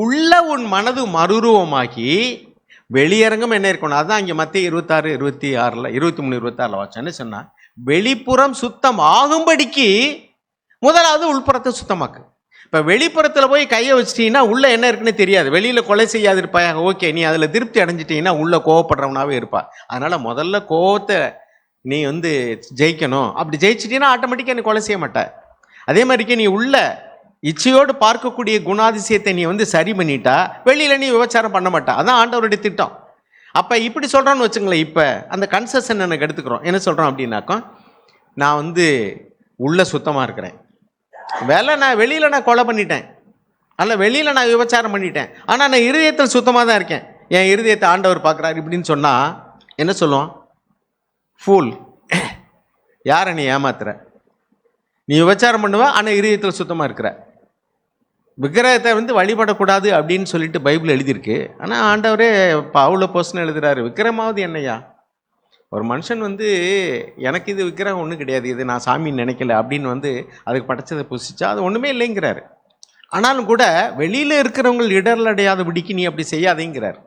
உள்ள உன் மனது மறுரூபமாகி வெளியரங்கம் என்ன இருக்கணும், அதான் இங்கே மத்திய 26, 26, 23, 26 வாட்சம் என்ன சொன்னா, வெளிப்புறம் சுத்தம் ஆகும்படிக்கு முதலாவது உள்புறத்தை சுத்தமாக்கு. இப்போ வெளிப்புறத்தில் போய் கையை வச்சிட்டீங்கன்னா உள்ள என்ன இருக்குன்னு தெரியாது. வெளியில் கொலை செய்யாது இருப்பாயாக, ஓகே, நீ அதில் திருப்தி அடைஞ்சிட்டீங்கன்னா உள்ள கோவப்படுறவனாவே இருப்பா. அதனால முதல்ல கோவத்தை நீ வந்து ஜெயிக்கணும். அப்படி ஜெயிச்சிட்டீங்கன்னா ஆட்டோமேட்டிக்காக நீ கொலை செய்ய மாட்ட. அதே மாதிரிக்கு நீ உள்ள இச்சையோடு பார்க்கக்கூடிய குணாதிசயத்தை நீ வந்து சரி பண்ணிட்டா வெளியில் நீ விபச்சாரம் பண்ண மாட்டா. அதான் ஆண்டவருடைய திட்டம். அப்போ இப்படி சொல்கிறோன்னு வச்சுங்களேன், இப்போ அந்த கன்செஷன் எனக்கு எடுத்துக்கிறோம். என்ன சொல்கிறோம் அப்படின்னாக்கா, நான் வந்து உள்ள சுத்தமாக இருக்கிறேன், நான் வெளியில் நான் கொலை பண்ணிட்டேன், அல்ல வெளியில் நான் விபச்சாரம் பண்ணிட்டேன், ஆனால் நான் இருதயத்தில் சுத்தமாக தான் இருக்கேன், என் இருதயத்தை ஆண்டவர் பார்க்குறாரு இப்படின்னு சொன்னால் என்ன சொல்லுவோம்? ஃபூல், யாரை நீ ஏமாத்துற? நீ விபச்சாரம் பண்ணுவ ஆனால் இருதயத்தில் சுத்தமாக இருக்கிற. விக்கிரகத்தை வந்து வழிபடக்கூடாது அப்படின்னு சொல்லிட்டு பைபிள் எழுதியிருக்கு. ஆனால் ஆண்டவரே பவுல போஸ்ட்னு எழுதுறாரு, விக்கிரமாவது என்னையா? ஒரு மனுஷன் வந்து எனக்கு இது விக்கிரகம் ஒன்றும் கிடையாது, இது நான் சாமின்னு நினைக்கல அப்படின்னு வந்து அதுக்கு படைச்சதை புசிச்சா அது ஒன்றுமே இல்லைங்கிறாரு. ஆனாலும் கூட வெளியில் இருக்கிறவங்க இடர்ல அடையாதபடிக்கு நீ அப்படி செய்யாதேங்கிறார்.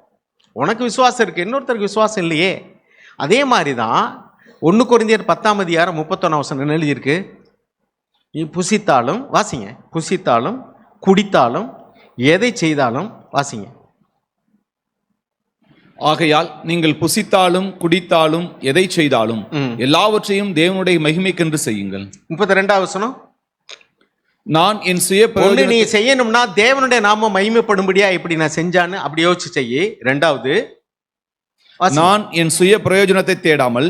உனக்கு விசுவாசம் இருக்குது, இன்னொருத்தருக்கு விசுவாசம் இல்லையே. அதே மாதிரி தான் 1 கொரிந்தியர் 10:31 எழுதியிருக்கு, நீ புசித்தாலும், வாசிங்க, புசித்தாலும் குடித்தாலும் எதை செய்தாலும், வாசிங்க. ஆகையால் நீங்கள் புசித்தாலும் குடித்தாலும் எதை செய்தாலும் எல்லாவற்றையும் தேவனுடைய மகிமைக்கென்று செய்யுங்கள். 32 நான் என் சுய நீ செய்யணும்னா தேவனுடைய நாம மகிமைப்படும்படியா இப்படி நான் செஞ்சான்னு அப்படி யோசிச்சு செய்யி. 2வது, நான் என் சுய பிரயோஜனத்தை தேடாமல்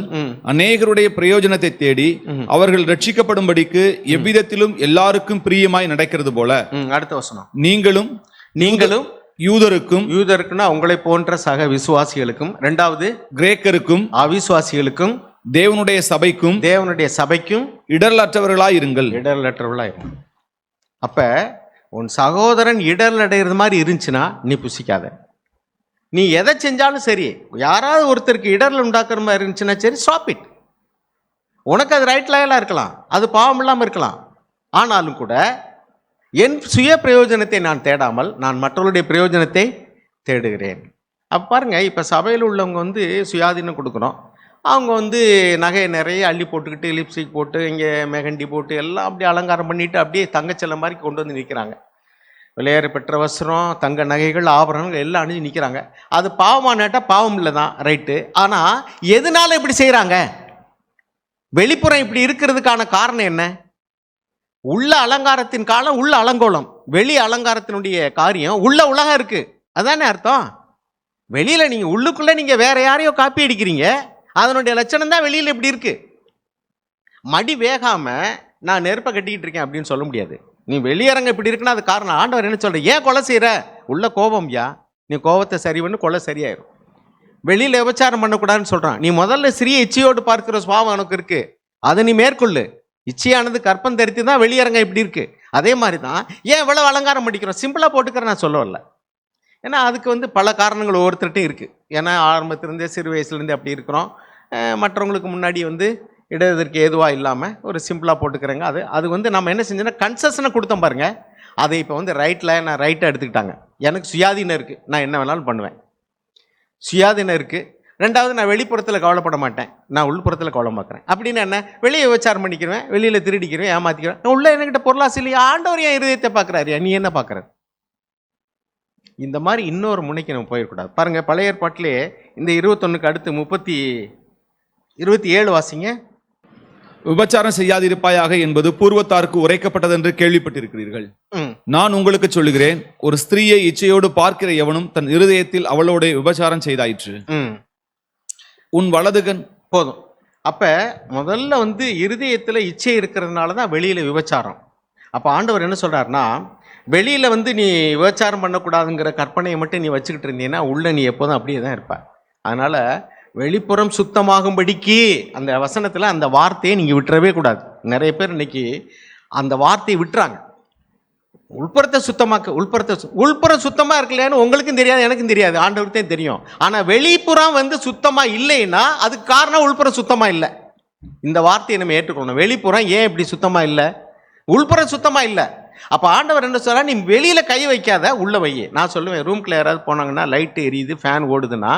அநேகருடைய பிரயோஜனத்தை தேடி அவர்கள் ரட்சிக்கப்படும்படிக்கு எவ்விதத்திலும் எல்லாருக்கும் பிரியமாய் நடக்கிறது போல. அடுத்த வசனம், நீங்களும் யூதருக்குன்னா உங்களை போன்ற சக விசுவாசிகளுக்கும், 2வது கிரேக்கருக்கும் அவிசுவாசிகளுக்கும், தேவனுடைய சபைக்கும் இடர்லற்றவர்களாய் இருங்கள். அப்ப உன் சகோதரன் இடர்ல அடைகிறது மாதிரி இருந்துச்சுன்னா நீ புசிக்காத. நீ எதை செஞ்சாலும் சரி, யாராவது ஒருத்தருக்கு இடர்ல உண்டாக்குற மாதிரி இருந்துச்சுன்னா சரி, ஸ்டாப் இட். உனக்கு அது ரைட் லைலாக இருக்கலாம், அது பாவம் இல்லாமல் இருக்கலாம். ஆனாலும் கூட என் சுய பிரயோஜனத்தை நான் தேடாமல் நான் மற்றவருடைய பிரயோஜனத்தை தேடுகிறேன். அப்போ பாருங்க, இப்போ சபையில் உள்ளவங்க வந்து சுயாதீனம் கொடுக்குறோம். அவங்க வந்து நகையை நிறைய அள்ளி போட்டுக்கிட்டு லிப்ஸ்டிக் போட்டு இங்கே மெகண்டி போட்டு எல்லாம் அப்படியே அலங்காரம் பண்ணிட்டு அப்படியே தங்கச்செல்ல மாதிரி கொண்டு வந்து நிற்கிறாங்க. விலையேற பெற்ற வஸ்திரம், தங்க நகைகள், ஆபரணங்கள் எல்லாம் அணிஞ்சு நிற்கிறாங்க. அது பாவமானட்டா பாவம் இல்லை தான், ரைட்டு. ஆனால் எதனால இப்படி செய்கிறாங்க? வெளிப்புறம் இப்படி இருக்கிறதுக்கான காரணம் என்ன? உள்ள அலங்காரத்தின் காலம் உள்ள அலங்கோலம், வெளி அலங்காரத்தினுடைய காரியம் உள்ள உலகம் இருக்கு. அதானே அர்த்தம். வெளியில நீங்க உள்ளுக்குள்ள நீங்க வேற யாரையோ காப்பி அடிக்கிறீங்க, அதனுடைய லட்சணம் தான் வெளியில இப்படி இருக்கு. மடி வேகாம நான் நெருப்பை கட்டிக்கிட்டு இருக்கேன் அப்படின்னு சொல்ல முடியாது. நீ வெளியரங்க இப்படி இருக்குன்னா அது காரணம். ஆண்டவர் என்ன சொல்ற? ஏன் கொலை செய்யற? உள்ள கோபம் யா, நீ கோபத்தை சரி பண்ணு, கொலை சரியாயிரும். வெளியில விபச்சாரம் பண்ணக்கூடாதுன்னு சொல்றான். நீ முதல்ல சிறிய இச்சையோடு பார்க்கிற சுபாவம் உனக்கு இருக்கு, அதை நீ மேற்கொள்ளு. இச்சையானது கற்பம் தரித்து தான் வெளியரங்க இப்படி இருக்கு. அதே மாதிரி தான் ஏன் இவ்வளவு அலங்காரம் பண்ணிக்கிறோம்? சிம்பிளா போட்டுக்கிறேன் நான் சொல்ல வரல. ஏன்னா அதுக்கு வந்து பல காரணங்கள் ஒவ்வொருத்தர்கிட்டையும் இருக்குது. ஏன்னா ஆரம்பத்திலேருந்தே சிறு வயசுலேருந்தே அப்படி இருக்கிறோம். மற்றவங்களுக்கு முன்னாடி வந்து இடதற்கு ஏதுவாக இல்லாமல் ஒரு சிம்பிளாக போட்டுக்கிறேங்க. அது வந்து நம்ம என்ன செஞ்சோன்னா கன்செஷனை கொடுத்தோம் பாருங்க. அதை இப்போ வந்து நான் ரைட்டை எடுத்துக்கிட்டாங்க. எனக்கு சுயாதீனம் இருக்குது, நான் என்ன வேணாலும் பண்ணுவேன், சுயாதீனம் இருக்குது. 2வது, நான் வெளிப்புறத்தில் கவலைப்பட மாட்டேன், நான் உள்புறத்தில் கவலை பார்க்குறேன். அப்படின்னு என்ன? வெளியே விபச்சாரம் பண்ணிக்கிறேன், வெளியில் திருடிக்கிறேன், ஏமாற்றிக்கிறேன், உள்ள என்கிட்ட பொருளாசி இல்லையா? ஆண்டவர் என் இருதயத்தை பார்க்குறாரு, நீ என்ன பார்க்குற? இந்த மாதிரி இன்னொரு முனைக்கு நம்ம போயிடக்கூடாது. பாருங்கள், பழைய ஏற்பாட்டிலே இந்த 21க்கு அடுத்து 27 வாசிங்க. விபச்சாரம் செய்யாதிருப்பாயாக என்பது பூர்வத்தாருக்கு உரைக்கப்பட்டது என்று கேள்விப்பட்டிருக்கிறீர்கள். நான் உங்களுக்கு சொல்லுகிறேன், ஒரு ஸ்திரீயை இச்சையோடு பார்க்கிற எவனும் தன் இருதயத்தில் அவளோட விபச்சாரம் செய்தாயிற்று. உன் வலதுகன் போதும். அப்ப முதல்ல வந்து இருதயத்தில் இச்சை இருக்கிறதுனால தான் வெளியில விபச்சாரம். அப்ப ஆண்டவர் என்ன சொல்றாருன்னா, வெளியில வந்து நீ விபச்சாரம் பண்ணக்கூடாதுங்கிற கற்பனையை மட்டும் நீ வச்சுக்கிட்டு இருந்தீங்கன்னா உள்ள நீ எப்போதும் அப்படியே தான் இருப்ப. அதனால வெளிப்புறம் சுத்தமாகும்படிக்கு அந்த வசனத்தில் அந்த வார்த்தையை நீங்கள் விட்டுறவே கூடாது. நிறைய பேர் இன்னைக்கு அந்த வார்த்தையை விட்டுறாங்க. உள்புறத்தை சுத்தமாக்க, உள்புறம் சுத்தமாக இருக்கலையான்னு உங்களுக்கும் தெரியாது, எனக்கும் தெரியாது, ஆண்டவருக்கும் தெரியும். ஆனால் வெளிப்புறம் வந்து சுத்தமாக இல்லைன்னா அதுக்கு காரணம் உள்புறம் சுத்தமாக இல்லை. இந்த வார்த்தையை நம்ம ஏற்றுக்கணும். வெளிப்புறம் ஏன் இப்படி சுத்தமாக இல்லை? உள்புறம் சுத்தமாக இல்லை. அப்போ ஆண்டவர் என்ன சொல்றா, நீ வெளியில் கை வைக்காத, உள்ளே வை. நான் சொல்லுவேன், ரூம்குள்ள யாராவது போனாங்கன்னா லைட்டு எரியுது, ஃபேன் ஓடுதுன்னா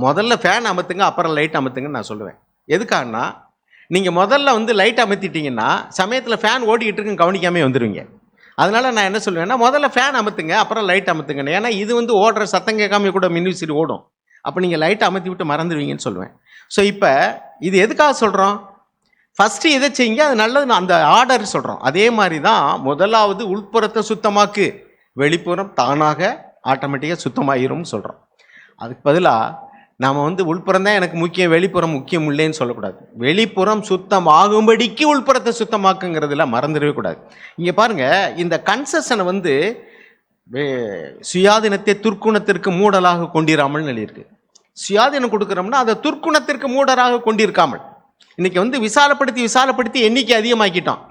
முதல்ல ஃபேன் அமர்த்துங்க, அப்புறம் லைட் அமர்த்துங்கன்னு நான் சொல்லுவேன். எதுக்காகனா, நீங்கள் முதல்ல வந்து லைட் அமர்த்திட்டீங்கன்னா சமயத்தில் ஃபேன் ஓடிக்கிட்டு இருக்குன்னு கவனிக்காமே வந்துடுவீங்க. அதனால நான் என்ன சொல்லுவேன்னா, முதல்ல ஃபேன் அமர்த்துங்க, அப்புறம் லைட் அமர்த்துங்க. ஏன்னா இது வந்து ஓடுற சத்தம் கேட்காம கூட மின்விசிறி ஓடும். அப்போ நீங்கள் லைட்டை அமர்த்தி விட்டு மறந்துடுவீங்கன்னு சொல்லுவேன். ஸோ இப்போ இது எதுக்காக சொல்கிறோம், ஃபஸ்ட்டு இதை செய்யுங்க, அது நல்லது, அந்த ஆர்டர் சொல்கிறோம். அதே மாதிரி தான் முதலாவது உள்புறத்தை சுத்தமாக்கு, வெளிப்புறம் தானாக ஆட்டோமேட்டிக்காக சுத்தமாகிரும்னு சொல்கிறோம். அதுக்கு பதிலாக நாம் வந்து உள்புறம் தான் எனக்கு முக்கியம், வெளிப்புறம் முக்கியம் இல்லைன்னு சொல்லக்கூடாது. வெளிப்புறம் சுத்தம் ஆகும்படிக்கு உள்புறத்தை சுத்தமாக்குங்கிறதுல மறந்துடவே கூடாது. இங்கே பாருங்கள், இந்த கன்செஷனை வந்து சுயாதீனத்தை துர்க்குணத்திற்கு மூடலாக கொண்டிராமல் எழுதியிருக்கு. சுயாதீனம் கொடுக்குறோம்னா அதை துர்க்குணத்திற்கு மூடராக கொண்டிருக்காமல். இன்றைக்கி வந்து விசாலப்படுத்தி எண்ணிக்கை அதிகமாக்கிட்டோம்.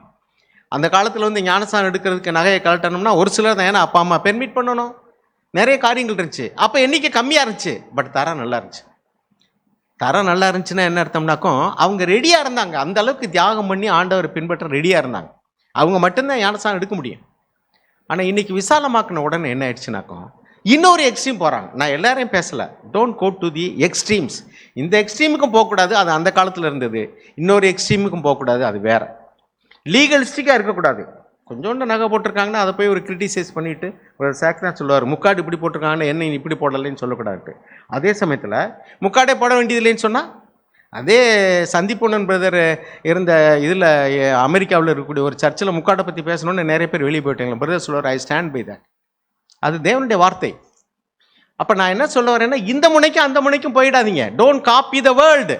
அந்த காலத்தில் வந்து ஞானஸ்தானம் எடுக்கிறதுக்கு நகையை கலட்டணும்னா ஒரு சிலர் தான், ஏன்னா அப்பா அம்மா பெர்மிட் பண்ணணும், நிறைய காரியங்கள் இருந்துச்சு. அப்போ எண்ணிக்கை கம்மியாக இருந்துச்சு, பட் தரம் நல்லா இருந்துச்சு. தரம் நல்லா இருந்துச்சுன்னா என்ன அர்த்தம்னாக்கும், அவங்க ரெடியாக இருந்தாங்க, அந்த அளவுக்கு தியாகம் பண்ணி ஆண்டவர் பின்பற்ற ரெடியாக இருந்தாங்க. அவங்க மட்டும்தான் ஞானஸ்தானம் எடுக்க முடியும். ஆனால் இன்றைக்கி விசாலமாக்கின உடனே என்ன ஆயிடுச்சுனாக்கும், இன்னொரு எக்ஸ்ட்ரீம் போகிறாங்க. நான் எல்லாரையும் பேசலை, don't go to the extremes. இந்த எக்ஸ்ட்ரீமுக்கும் போகக்கூடாது, அது அந்த காலத்தில் இருந்தது. இன்னொரு எக்ஸ்ட்ரீமுக்கும் போகக்கூடாது, அது வேறு. லீகலிஸ்டிக்காக இருக்கக்கூடாது. கொஞ்சோண்டு நகை போட்டிருக்காங்கன்னா அதை போய் ஒரு கிரிட்டிசைஸ் பண்ணிவிட்டு ஒரு சேக் தான் சொல்லுவார், முக்காடு இப்படி போட்டிருக்காங்கன்னா என்ன இப்படி போடலைன்னு சொல்லக்கூடாது. அதே சமயத்தில் முக்காடே போட வேண்டியதில்லைன்னு சொன்னால், அதே சந்திப்பொன்னன் பிரதர் இருந்த இதில் அமெரிக்காவில் இருக்கக்கூடிய ஒரு சர்ச்சில் முக்காடை பற்றி பேசணுன்னு நிறைய பேர் வெளியே போயிட்டாங்க. பிரதர் சொல்லுவார், ஐ ஸ்டாண்ட் பை தட். அது தேவனுடைய வார்த்தை. அப்போ நான் என்ன சொல்ல வரேன்னா, இந்த முனைக்கும் அந்த முனைக்கும் போயிடாதீங்க. Don't copy the world.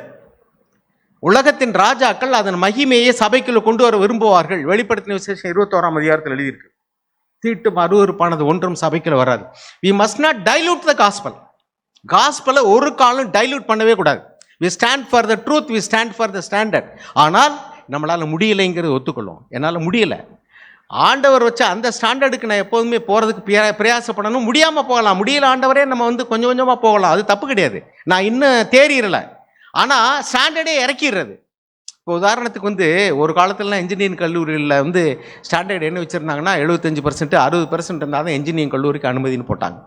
உலகத்தின் ராஜாக்கள் அதன் மகிமையை சபைக்குள்ள கொண்டு வர விரும்புவார்கள். வெளிப்படுத்தின விசேஷம் 21ஆம் அதிகாரத்தில் எழுதியிருக்கு. தீட்டும் அருவருப்பானது ஒன்றும் சபைக்குள்ள வராது. We must not dilute the gospel. காஸ்பலை ஒரு காலம் டைலூட் பண்ணவே கூடாது. We stand for the truth, we stand for the standard. ஆனால் நம்மளால் முடியலைங்கிறது ஒத்துக்கொள்ளும். என்னால் முடியலை, ஆண்டவர் வச்ச அந்த ஸ்டாண்டர்டுக்கு நான் எப்போதுமே போகிறதுக்கு பிரயாசப்படணும். முடியாமல் போகலாம், முடியல ஆண்டவரே, நம்ம வந்து கொஞ்சம் கொஞ்சமாக போகலாம், அது தப்பு கிடையாது. நான் இன்னும் தேறிடலை, ஆனால் ஸ்டாண்டர்டே இறக்கிடுறது. இப்போ உதாரணத்துக்கு வந்து ஒரு காலத்துலலாம் இன்ஜினியரிங் கல்லூரியில் வந்து ஸ்டாண்டர்ட் என்ன வச்சுருந்தாங்கன்னா 75% 60% இருந்தால் தான் இன்ஜினியரிங் கல்லூரிக்கு அனுமதினு போட்டாங்க.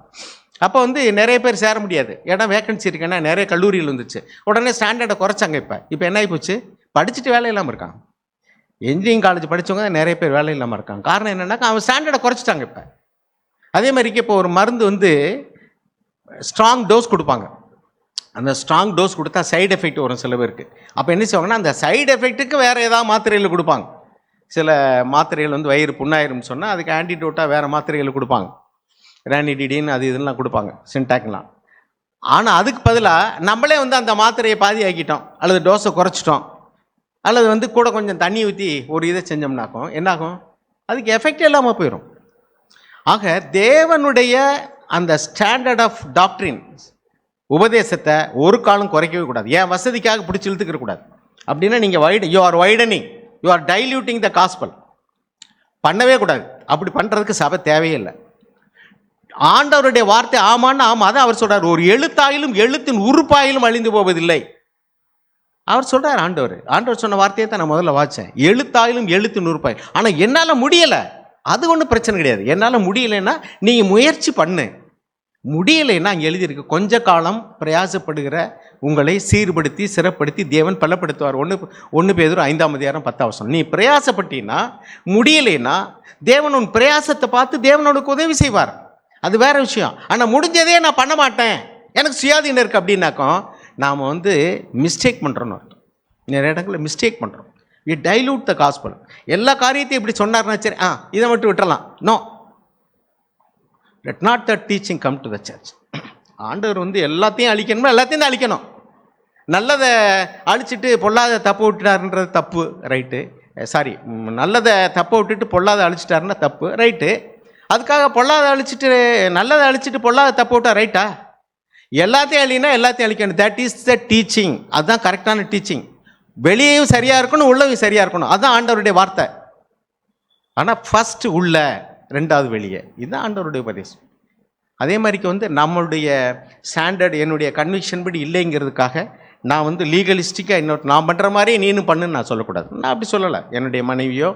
அப்போ வந்து நிறைய பேர் சேர முடியாது, ஏன்னா வேக்கன்சி இருக்குன்னா நிறைய கல்லூரிகள் வந்துச்சு. உடனே ஸ்டாண்டர்டை குறைச்சாங்க. இப்போ என்ன ஆகி போச்சு, படிச்சுட்டு வேலை இல்லாமல் இருக்காங்க. இன்ஜினியரிங் காலேஜ் படித்தவங்க நிறைய பேர் வேலை இல்லாமல் இருக்காங்க. காரணம் என்னென்னாக்கா அவன் ஸ்டாண்டர்டை குறைச்சிட்டாங்க. இப்போ அதே மாதிரிக்கு இப்போ ஒரு மருந்து வந்து ஸ்ட்ராங் டோஸ் கொடுப்பாங்க. அந்த ஸ்ட்ராங் டோஸ் கொடுத்தா சைடு எஃபெக்ட் வரும் சில பேருக்கு. அப்போ என்ன செய்வாங்கன்னா, அந்த சைடு எஃபெக்ட்டுக்கு வேறு ஏதாவது மாத்திரைகள் கொடுப்பாங்க. சில மாத்திரைகள் வந்து வயிறு புண்ணாயிரும்னு சொன்னால் அதுக்கு ஆன்டிடோட்டாக வேறு மாத்திரைகள் கொடுப்பாங்க. ரேனிடிடின்னு அது இதெல்லாம் கொடுப்பாங்க, சின்டாக்லாம். ஆனால் அதுக்கு பதிலாக நம்மளே வந்து அந்த மாத்திரையை பாதி ஆக்கிட்டோம், அல்லது டோஸை குறைச்சிட்டோம், அல்லது வந்து கூட கொஞ்சம் தண்ணி ஊற்றி ஒரு இதை செஞ்சோம்னாக்கும் என்னாகும், அதுக்கு எஃபெக்ட் இல்லாமல் போயிடும். ஆக தேவனுடைய அந்த ஸ்டாண்டர்ட் ஆஃப் டாக்ட்ரின், உபதேசத்தை ஒரு காலம் குறைக்கவே கூடாது. ஏன் வசதிக்காக பிடிச்சி இழுத்துக்க கூடாது. அப்படின்னா நீங்கள் you are widening, you are diluting the gospel. பண்ணவே கூடாது. அப்படி பண்ணுறதுக்கு சபை தேவையே இல்லை. ஆண்டவருடைய வார்த்தை ஆமான்னு ஆமாம், அதான் அவர் சொல்கிறார், ஒரு எழுத்தாயிலும் எழுத்தின் உறுப்பாயிலும் அழிந்து போவதில்லை அவர் சொல்கிறார். ஆண்டவர் சொன்ன வார்த்தையை தான் நான் முதல்ல வாச்சேன், எழுத்தாயிலும் எழுத்தின் உறுப்பாய். ஆனால் என்னால் முடியலை, அது ஒன்றும் பிரச்சனை கிடையாது. என்னால் முடியலைன்னா நீங்கள் முயற்சி பண்ணு. முடியலைன்னா அங்கே எழுதியிருக்கு, கொஞ்ச காலம் பிரயாசப்படுகிற உங்களை சீர்படுத்தி சிறப்படுத்தி தேவன் பலப்படுத்துவார். 1 பேதுரு 5ஆம் அதிகாரம் 10ஆம் வசனம். நீ பிரயாசப்பட்டீன்னா, முடியலைன்னா தேவன் உன் பிரயாசத்தை பார்த்து தேவனோட உதவி செய்வார், அது வேற விஷயம். ஆனால் முடிஞ்சதே நான் பண்ண மாட்டேன், எனக்கு சுயாதீனம் இருக்குது அப்படின்னாக்கோ நாம் வந்து மிஸ்டேக் பண்ணுறோன்னு அர்த்தம். நிறைய இடங்களில் மிஸ்டேக் பண்ணுறோம். We dilute the gospel. எல்லா காரியத்தையும் இப்படி சொன்னார்னா சரி, இதை மட்டும் விட்டுறலாம். No, let not the teaching come to the church. ஆண்டவர் வந்து எல்லாத்தையும் அழிக்கணுமோ எல்லாத்தையும் தான் அழிக்கணும். நல்லதை அழிச்சிட்டு பொல்லாத தப்பு விட்டுட்டாருன்றது தப்பு, ரைட்டு. சாரி, நல்லதை தப்பை விட்டுட்டு பொல்லாத அழிச்சிட்டாருன்னா தப்பு, ரைட்டு. அதுக்காக பொல்லாத அழிச்சிட்டு நல்லதை அழிச்சிட்டு பொல்லாத தப்பு விட்டா ரைட்டா? எல்லாத்தையும் அழினா எல்லாத்தையும் அழிக்கணும். That is the teaching. அதுதான் கரெக்டான டீச்சிங். வெளியையும் சரியாக இருக்கணும், உள்ளவையும் சரியாக இருக்கணும், அதுதான் ஆண்டவருடைய வார்த்தை. ஆனால் ஃபஸ்ட்டு உள்ள, ரெண்டாவது வெளியே, இதுதான் ஆண்டவருடைய உபதேசம். அதே மாதிரிக்கு வந்து நம்மளுடைய ஸ்டாண்டர்ட் என்னுடைய கன்விக்ஷன் படி இல்லைங்கிறதுக்காக நான் வந்து லீகலிஸ்டிக்காக நான் பண்ணுற மாதிரியே நீனும் பண்ணுன்னு நான் சொல்லக்கூடாது. நான் அப்படி சொல்லலை. என்னுடைய மனைவியோ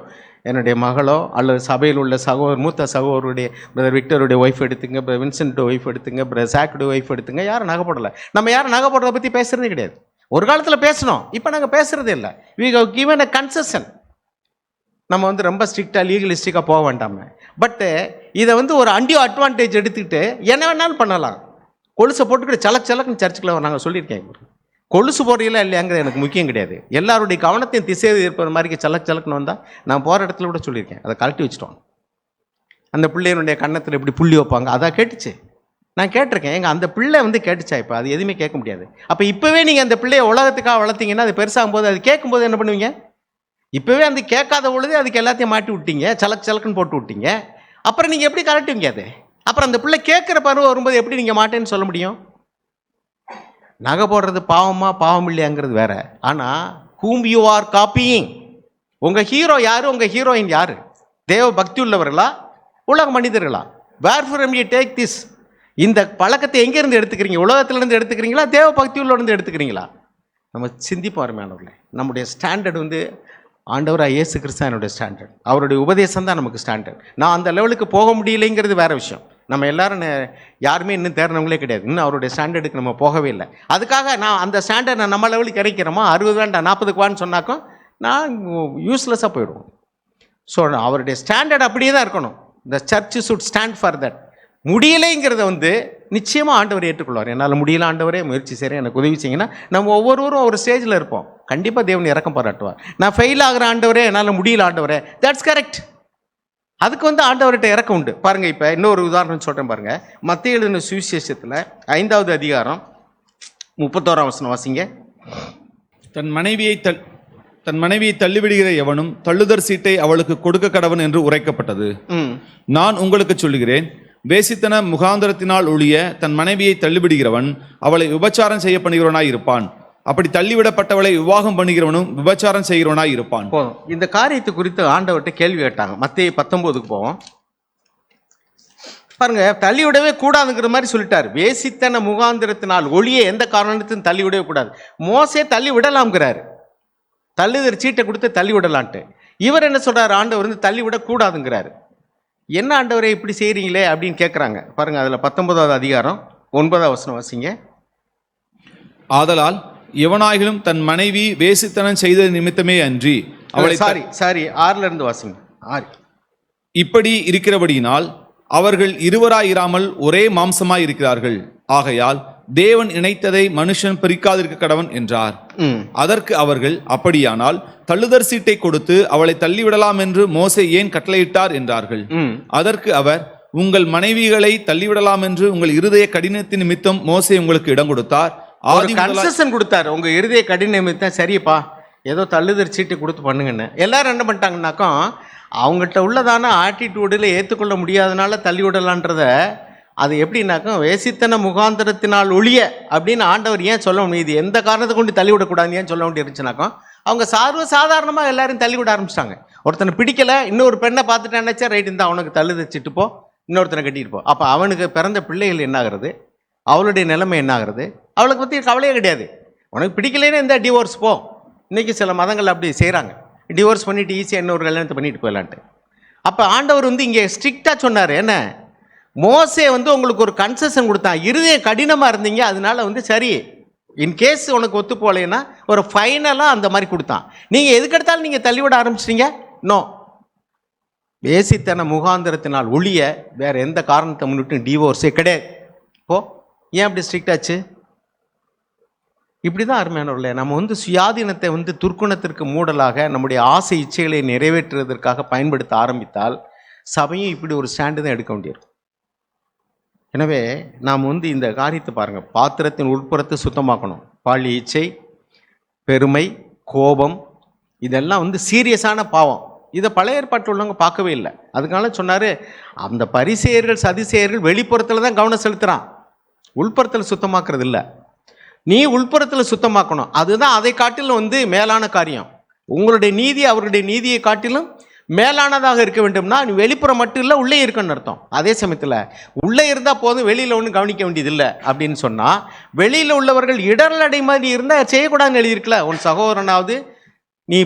என்னுடைய மகளோ அல்லது சபையில் உள்ள மூத்த சகோதரருடைய பிரதர் விக்டருடைய ஒய்ஃப் எடுத்துங்க, பிரதர் வின்சென்ட் ஒய்ஃப் எடுத்துங்க, பிரதர் சாக்குடைய ஒய்ஃப் எடுத்துங்க, யாரும் நகை போடலை. நம்ம யாரும் நகை போடுறதை பற்றி பேசுகிறதே கிடையாது. ஒரு காலத்தில் பேசணும், இப்போ நாங்கள் பேசுகிறதே இல்லை. We have given a concession. நம்ம வந்து ரொம்ப ஸ்ட்ரிக்டாக லீகலிஸ்டிக்காக போக வேண்டாமே. பட்டு இதை வந்து ஒரு அண்டியோ அட்வான்டேஜ் எடுத்துக்கிட்டு என்ன வேணாலும் பண்ணலாம். கொலுசை போட்டுக்கிட்டு சலக்குன்னு சர்ச்சுக்குள்ள நாங்கள் சொல்லியிருக்கேன். கொலுசு போடுறீங்களா இல்லையாங்கிறது எனக்கு முக்கியம் கிடையாது. எல்லாருடைய கவனத்தையும் திசை இருப்பது மாதிரி சலக்குன்னு வந்தால் நான் போகிற இடத்துல கூட சொல்லியிருக்கேன், அதை கழட்டி வச்சுட்டோம். அந்த பிள்ளையனுடைய கன்னத்தில் எப்படி புள்ளி வைப்பாங்க, அதான் கேட்டுச்சு. நான் கேட்டிருக்கேன், எங்கள் அந்த பிள்ளை வந்து கேட்டுச்சா? இப்போ அது எதுவுமே கேட்க முடியாது. அப்போ இப்போவே நீங்கள் அந்த பிள்ளையை உலகத்துக்காக வளர்த்தீங்கன்னா அது பெருசாகும் போது, அது கேட்கும்போது என்ன பண்ணுவீங்க? இப்போவே அந்த கேட்காத பொழுது அதுக்கு எல்லாத்தையும் மாட்டி விட்டீங்க, சலக்குன்னு போட்டு விட்டீங்க. அப்புறம் நீங்கள் எப்படி கரெக்டுவீங்க அது? அப்புறம் அந்த பிள்ளை கேட்குற பருவம் வரும்போது எப்படி நீங்கள் மாட்டேன்னு சொல்ல முடியும்? நகை போடுறது பாவமா பாவம் இல்லையாங்கிறது வேற. ஆனால் whom you are copying, உங்கள் ஹீரோ யார், உங்கள் ஹீரோயின் யார்? தேவ பக்தி உள்ளவர்களா, உலக மனிதர்களா? wherefore you take this? இந்த பழக்கத்தை எங்கேருந்து எடுத்துக்கிறீங்க? உலகத்திலேருந்து எடுத்துக்கிறீங்களா, தேவ பக்தி உள்ளவருந்து எடுத்துக்கிறீங்களா? நம்ம சிந்திப்போம் அருமையானவர்களே. நம்முடைய ஸ்டாண்டர்ட் வந்து ஆண்டவராக இயேசு கிறிஸ்து என்னுடைய ஸ்டாண்டர்ட். அவருடைய உபதேசம் தான் நமக்கு ஸ்டாண்டர்ட். நான் அந்த லெவலுக்கு போக முடியலைங்கிறது வேற விஷயம். நம்ம எல்லாரும் யாருமே இன்னும் தேர்னவங்களே கிடையாது. இன்னும் அவருடைய ஸ்டாண்டர்டுக்கு நம்ம போகவே இல்லை. அதுக்காக நான் அந்த ஸ்டாண்டர்ட் நான் நம்ம லெவலுக்கு கிடைக்கிறோமா, 60 வேண்டாம் 40க்கு வான்னு சொன்னாக்கும் நான் யூஸ்லெஸ்ஸாக போயிடுவோம். ஸோ அவருடைய ஸ்டாண்டர்ட் அப்படியே தான் இருக்கணும். The church should stand for that. முடியலைங்கிறத வந்து நிச்சயமாக ஆண்டவர் ஏற்றுக்கொள்வார். என்னால் முடியல ஆண்டவரே, முயற்சி செய்கிறேன், எனக்கு உதவி செய்யுங்கன்னா நம்ம ஒவ்வொருவரும் ஒரு ஸ்டேஜில் இருப்போம். கண்டிப்பாக தேவன் இறக்கம் பாராட்டுவார். நான் ஃபெயில் ஆகிற ஆண்டவரே, என்னால் முடியல ஆண்டவரே, தட்ஸ் கரெக்ட். அதுக்கு வந்து ஆண்டவர்கிட்ட இறக்கம் உண்டு. பாருங்கள், இப்போ இன்னொரு உதாரணம் சொல்கிறேன் பாருங்கள். மத்தேயு எழுதின சுவிசேஷத்தில் 5வது அதிகாரம் 31ஆம் வசனம் வாசிங்க. தன் மனைவியை தள்ளிவிடுகிற எவனும் தள்ளுதற் சீட்டை அவளுக்கு கொடுக்க கடவன் என்று உரைக்கப்பட்டது. நான் உங்களுக்கு சொல்லுகிறேன், வேசித்தன முகாந்திரத்தினால் ஒழிய தன் மனைவியை தள்ளிவிடுகிறவன் அவளை விபச்சாரம் செய்ய பண்ணுகிறவனாய் இருப்பான். அப்படி தள்ளிவிடப்பட்டவளை விவாகம் பண்ணுகிறவனும் விபச்சாரம் செய்கிறவனாய் இருப்பான். இந்த காரியத்தை குறித்து ஆண்டவர்கிட்ட கேள்வி கேட்டாங்க. மத்தேயு 19க்கு போவோம் பாருங்க. தள்ளிவிடவே கூடாதுங்கிற மாதிரி சொல்லிட்டார். வேசித்தன முகாந்திரத்தினால் ஒழிய எந்த காரணத்தையும் தள்ளிவிடவே கூடாது. மோசே தள்ளி விடலாம்ங்கிறாரு, தள்ளுதற் சீட்டை கொடுத்து தள்ளி விடலான்ட்டு. இவர் என்ன சொல்றாரு? ஆண்டவர் வந்து தள்ளி விடக்கூடாதுங்கிறாரு. என்ன ஆண்டவரே இப்படி செய்கிறீங்களே அப்படின்னு கேட்குறாங்க. பாருங்க, அதில் 19வது அதிகாரம் 9ஆம் வசனம் வாசிங்க. எவனாகிலும் தன் மனைவி வேசித்தனம் செய்த நிமித்தமே அன்றி அவளை 6ல இருந்து வாசிங்க. 6. இப்படி இருக்கிறபடியினால் அவர்கள் இருவராயிராமல் ஒரே மாம்சமாய் இருக்கிறார்கள். ஆகையால் தேவன் இணைத்ததை மனுஷன் பிரிக்காதிருக்க கடவன் என்றார். அதற்கு அவர்கள், அப்படியானால் தள்ளுதற் சீட்டை கொடுத்து அவளை தள்ளிவிடலாம் என்று மோசே ஏன் கட்டளையிட்டார் என்றார்கள். அதற்கு அவர், உங்கள் மனைவிகளை தள்ளிவிடலாம் என்று உங்கள் இருதய கடினத்தின் நிமித்தம் மோசே உங்களுக்கு இடம் கொடுத்தார், கன்செஷன் கொடுத்தாரு. உங்க இருதய கடின நிமித்தம் சரிப்பா, ஏதோ தள்ளுதற் சீட்டை கொடுத்து பண்ணுங்கன்னு. எல்லாரும் என்ன பண்ணிட்டாங்கன்னாக்கா, அவங்ககிட்ட உள்ளதான ஆட்டிடியூடில் ஏற்றுக்கொள்ள முடியாதனால தள்ளி விடலான்றத, அது எப்படின்னாக்கா வேசித்தன முகாந்திரத்தினால் ஒழிய அப்படின்னு ஆண்டவர் ஏன் சொல்ல முடியுது, எந்த காரணத்தை கொண்டு தள்ளிவிடக்கூடாது ஏன் சொல்ல வேண்டி இருந்துச்சுனாக்கா, அவங்க சாதாரணமாக எல்லாரும் தள்ளிவிட ஆரம்பிச்சிட்டாங்க. ஒருத்தனை பிடிக்கலை, இன்னொரு பெண்ணை பார்த்துட்டு நினச்சா ரைட் இருந்தால் அவனுக்கு தள்ளுதச்சிட்டு போ, இன்னொருத்தனை கட்டிட்டு போ. அப்போ அவனுக்கு பிறந்த பிள்ளைகள் என்ன ஆகிறது, அவளுடைய நிலைமை என்ன ஆகிறது, அவளுக்கு பற்றி கவலையே கிடையாது. உனக்கு பிடிக்கலைன்னு இந்த டிவோர்ஸ் போ. இன்றைக்கி சில மதங்கள் அப்படி செய்கிறாங்க, டிவோர்ஸ் பண்ணிவிட்டு ஈஸியாக இன்னொரு கல்யாணத்தை பண்ணிட்டு போயிடலான்ட்டு. அப்போ ஆண்டவர் வந்து இங்கே ஸ்ட்ரிக்டாக சொன்னார். என்ன, மோசே வந்து உங்களுக்கு ஒரு கன்செஷன் கொடுத்தான், இருதய கடினமாக இருந்தீங்க, அதனால வந்து சரி, இன்கேஸ் உனக்கு ஒத்து போகலைன்னா ஒரு ஃபைனலாக அந்த மாதிரி கொடுத்தான். நீங்கள் எதுக்கெடுத்தாலும் நீங்கள் தள்ளிவிட ஆரம்பிச்சிட்டீங்க. நோ, வேசித்தன முகாந்திரத்தினால் ஒழிய வேறு எந்த காரணத்தை முன்னிட்டு டிவோர்ஸே கிடையாது. இப்போ ஏன் அப்படி ஸ்ட்ரிக்ட் ஆச்சு? இப்படி தான் அருமையானவர்களே, நம்ம வந்து சுயாதீனத்தை வந்து துர்க்குணத்திற்கு மூடலாக நம்முடைய ஆசை இச்சைகளை நிறைவேற்றுவதற்காக பயன்படுத்த ஆரம்பித்தால் சபையும் இப்படி ஒரு ஸ்டாண்டு தான் எடுக்க வேண்டியிருக்கும். எனவே நாம் வந்து இந்த காரியத்தை பாருங்கள், பாத்திரத்தின் உட்புறத்தை சுத்தமாக்கணும். பாலிய இச்சை, பெருமை, கோபம், இதெல்லாம் வந்து சீரியஸான பாவம். இதை பழைய ஏற்பாட்டில் உள்ளவங்க பார்க்கவே இல்லை. அதுக்கான சொன்னார், அந்த பரிசேயர்கள் சதிசேயர்கள் வெளிப்புறத்தில் தான் கவனம் செலுத்துகிறான், உள்புறத்தில் சுத்தமாக்குறது இல்லை. நீ உள்புறத்தில் சுத்தமாக்கணும், அதுதான் அதை காட்டிலும் வந்து மேலான காரியம். உங்களுடைய நீதி அவர்களுடைய நீதியை காட்டிலும் மேலானதாக இருக்க வேண்டும்னா நீ வெளிப்புறம் மட்டும் இல்லை, உள்ளே இருக்கணும்னு அர்த்தம். அதே சமயத்தில் உள்ளே இருந்தால் போதும், வெளியில் ஒன்றும் கவனிக்க வேண்டியதில்லை அப்படின்னு சொன்னால், வெளியில் உள்ளவர்கள் இடர்லடை மாதிரி இருந்தால் செய்யக்கூடாதுன்னு எழுதியிருக்கல. உன் சகோதரனாவது நீ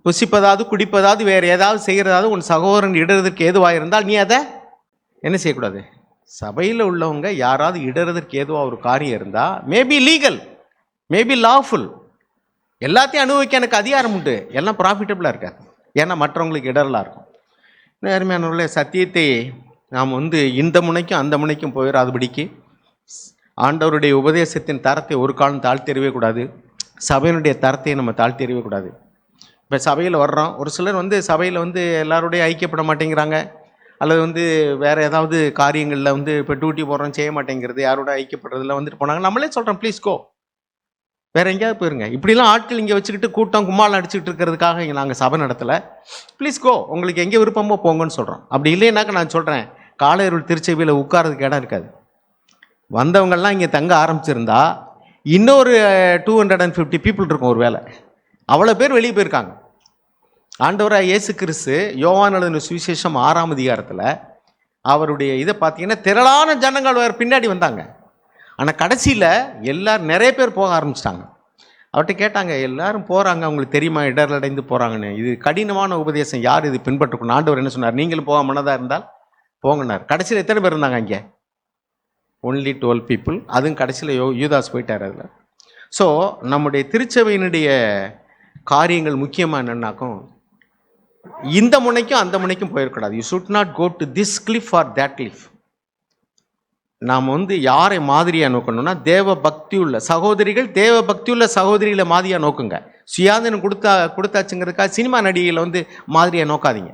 புசிப்பதாவது குடிப்பதாவது வேறு ஏதாவது செய்கிறதாவது உன் சகோதரன் இடறதற்கு ஏதுவாக இருந்தால் நீ அதை என்ன செய்யக்கூடாது. சபையில் உள்ளவங்க யாராவது இடறதற்கு ஏதுவாக ஒரு காரியம் இருந்தால் மேபி லீகல், மேபி லாஃபுல், எல்லாத்தையும் அனுபவிக்க எனக்கு அதிகாரம் உண்டு, எல்லாம் ப்ராஃபிட்டபுளாக இருக்காது. ஏன்னா மற்றவங்களுக்கு இடரலாக இருக்கும். அருமையானவர்களே, சத்தியத்தை நாம் இந்த முனைக்கும் அந்த முனைக்கும் போயிடாதபடிக்கு ஆண்டவருடைய உபதேசத்தின் தரத்தை ஒரு காலம் தாழ்த்தெறிவே கூடாது. சபையினுடைய தரத்தை நம்ம தாழ்த்தெறிவே கூடாது. இப்போ சபையில் வர்றோம், ஒரு சிலர் சபையில் எல்லாரோடையும் ஐக்கியப்பட மாட்டேங்கிறாங்க, அல்லது வேறு ஏதாவது காரியங்களில் இப்போ டியூட்டி போடுறோம் செய்ய மாட்டேங்கிறது, யாரோட ஐக்கியப்படுறதுல போனாங்க. நம்மளே சொல்கிறோம் ப்ளீஸ் கோ, வேறு எங்கேயாவது போயிருங்க. இப்படிலாம் ஆட்கள் இங்கே வச்சுக்கிட்டு கூட்டம் கும்மாலம் அடிச்சுக்கிட்டு இருக்கிறதுக்காக இங்கே நாங்கள் சபை நடத்தலை. ப்ளீஸ் கோ, உங்களுக்கு எங்கே விருப்பமோ போங்கன்னு சொல்கிறோம். அப்படி இல்லைன்னாக்கா நான் சொல்கிறேன், காலையருள் திருச்சபையில் உட்காரதுக்கு இடம் இருக்காது. வந்தவங்கள்லாம் இங்கே தங்க ஆரம்பிச்சிருந்தா இன்னொரு 250 பீப்புள் இருக்கும் ஒரு வேலை. அவ்வளோ பேர் வெளியே போயிருக்காங்க. ஆண்டவராக இயேசு கிறிஸ்து யோவான் எழுதின சுவிசேஷம் 6ஆம் அதிகாரத்தில் அவருடைய இதை பார்த்தீங்கன்னா திரளான ஜனங்கள் வேறு பின்னாடி வந்தாங்க. ஆனால் கடைசியில் எல்லாரும் நிறைய பேர் போக ஆரம்பிச்சிட்டாங்க. அவர்கிட்ட கேட்டாங்க, எல்லாரும் போகிறாங்க, அவங்களுக்கு தெரியுமா இடரடைந்து போகிறாங்கன்னு, இது கடினமான உபதேசம், யார் இது பின்பற்றணும்? ஆண்டவர் என்ன சொன்னார்? நீங்களும் போக மனதாக இருந்தால் போங்கன்னார். கடைசியில் எத்தனை பேர் இருந்தாங்க அங்கே? Only 12 people. அதுவும் கடைசியில் யூதாஸ் போயிட்டார் அதில். ஸோ நம்முடைய திருச்சபையினுடைய காரியங்கள் முக்கியமாக என்னன்னாக்கும் இந்த முனைக்கும் அந்த முனைக்கும் போயிடக்கூடாது. You should not go to this cliff or that cliff. நாம் யாரை மாதிரியாக நோக்கணும்னா தேவ பக்தி உள்ள சகோதரிகள், தேவ பக்தி உள்ள சகோதரிகளை மாதிரியாக நோக்குங்க. சுயாதீனம் கொடுத்தாச்சுங்கிறதுக்காக சினிமா நடிகைகளை மாதிரியாக நோக்காதீங்க.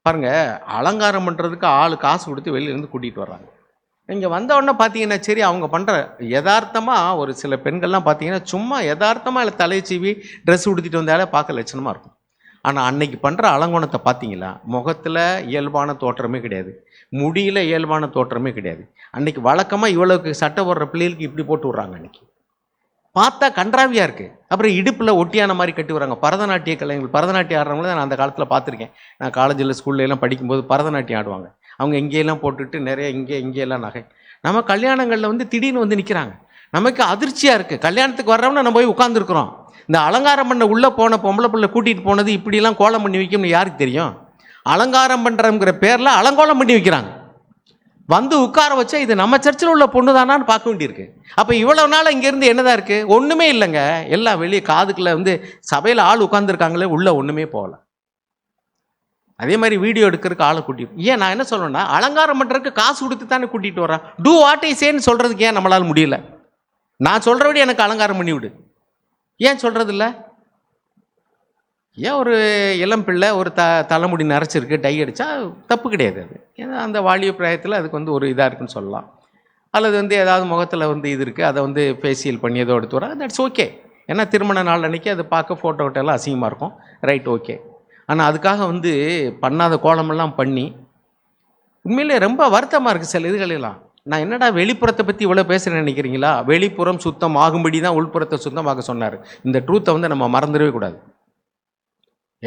பாருங்க, அலங்காரம் பண்ணுறதுக்கு ஆள் காசு கொடுத்து வெளியிலேருந்து கூட்டிகிட்டு வர்றாங்க. இங்கே வந்தவுடனே பார்த்தீங்கன்னா சரி, அவங்க பண்ணுற யதார்த்தமாக ஒரு சில பெண்கள்லாம் பார்த்தீங்கன்னா சும்மா யதார்த்தமாக இல்லை தலையை சீவி ட்ரெஸ் உடுத்திட்டு வந்தாலே பார்க்க லட்சணமாக இருக்கும். ஆனால் அன்னைக்கு பண்ணுற அலங்கோணத்தை பார்த்தீங்களா? முகத்தில் இயல்பான தோற்றமே கிடையாது, முடியில் இயல்பான தோற்றமே கிடையாது. அன்னைக்கு வழக்கமாக இவ்வளவுக்கு சட்டை போடுற பிள்ளைகளுக்கு இப்படி போட்டு விட்றாங்க. அன்னைக்கு பார்த்தா கன்றாவியாக இருக்குது. அப்புறம் இடுப்பில் ஒட்டியான மாதிரி கட்டி வராங்க. பரதநாட்டிய கலைஞர்கள், பரதநாட்டியம் ஆடுறவங்கள நான் அந்த காலத்தில் பார்த்துருக்கேன். நான் காலேஜில் ஸ்கூல்லலாம் படிக்கும்போது பரதநாட்டியம் ஆடுவாங்க. அவங்க இங்கேயெல்லாம் போட்டுட்டு நிறைய இங்கேயெல்லாம் நகை. நம்ம கல்யாணங்களில் திடீர்னு நிற்கிறாங்க. நமக்கு அதிர்ச்சியாக இருக்குது. கல்யாணத்துக்கு வர்றவங்க நம்ம போய் உட்காந்துருக்குறோம். இந்த அலங்காரம் பண்ண உள்ளே போன பொம்பளை பிள்ளை கூட்டிகிட்டு போனது இப்படிலாம் கோலம் பண்ணி வைக்கணும்னு யாருக்கு தெரியும்? அலங்காரம் பண்ணுறங்கிற பேரில் அலங்கோலம் பண்ணி வைக்கிறாங்க. உட்கார வச்சா இது நம்ம சர்ச்சில் உள்ள பொண்ணு தானான்னு பார்க்க வேண்டியிருக்கு. அப்போ இவ்வளோ நாள் இங்கேருந்து என்னதான் இருக்குது? ஒன்றுமே இல்லைங்க. எல்லாம் வெளியே காதுக்குள்ளே சபையில் ஆள் உட்காந்துருக்காங்களே, உள்ளே ஒன்றுமே போகல. அதே மாதிரி வீடியோ எடுக்கிறதுக்கு ஆளை கூட்டிட்டு, ஏன் நான் என்ன சொல்லணும்னா, அலங்காரம் பண்ணுறதுக்கு காசு கொடுத்து தானே கூட்டிகிட்டு வர்றான். டூ வாட் ஐ சேன்னு சொல்கிறதுக்கு ஏன் நம்மளால் முடியல? நான் சொல்கிறபடி எனக்கு அலங்காரம் பண்ணி விடு, ஏன் சொல்கிறதில்ல? ஏன் ஒரு இளம் பிள்ளை ஒரு தலைமுடி நரைச்சிருக்கு, டை அடித்தா தப்பு கிடையாது. அது ஏன்னா அந்த வாலிய பிராயத்தில் அதுக்கு ஒரு இதாக இருக்குன்னு சொல்லலாம். அல்லது ஏதாவது முகத்தில் இது இருக்குது, அதை ஃபேஷியல் பண்ணி ஏதோ எடுத்து வர, தட்ஸ் ஓகே. ஏன்னா திருமண நாள் அன்றைக்கி அதை பார்க்க ஃபோட்டோட்டெல்லாம் அசிங்கமாக இருக்கும், ரைட், ஓகே. ஆனால் அதுக்காக பண்ணாத கோலமெல்லாம் பண்ணி உண்மையிலே ரொம்ப வருத்தமாக இருக்குது சில இதுகளெல்லாம். நான் என்னடா வெளிப்புறத்தை பற்றி இவ்வளோ பேசுகிறேன்னு நினைக்கிறீங்களா? வெளிப்புறம் சுத்தம் ஆகும்படி தான் உள்புறத்தை சுத்தமாக சொன்னார். இந்த ட்ரூத்தை நம்ம மறந்துடவே கூடாது.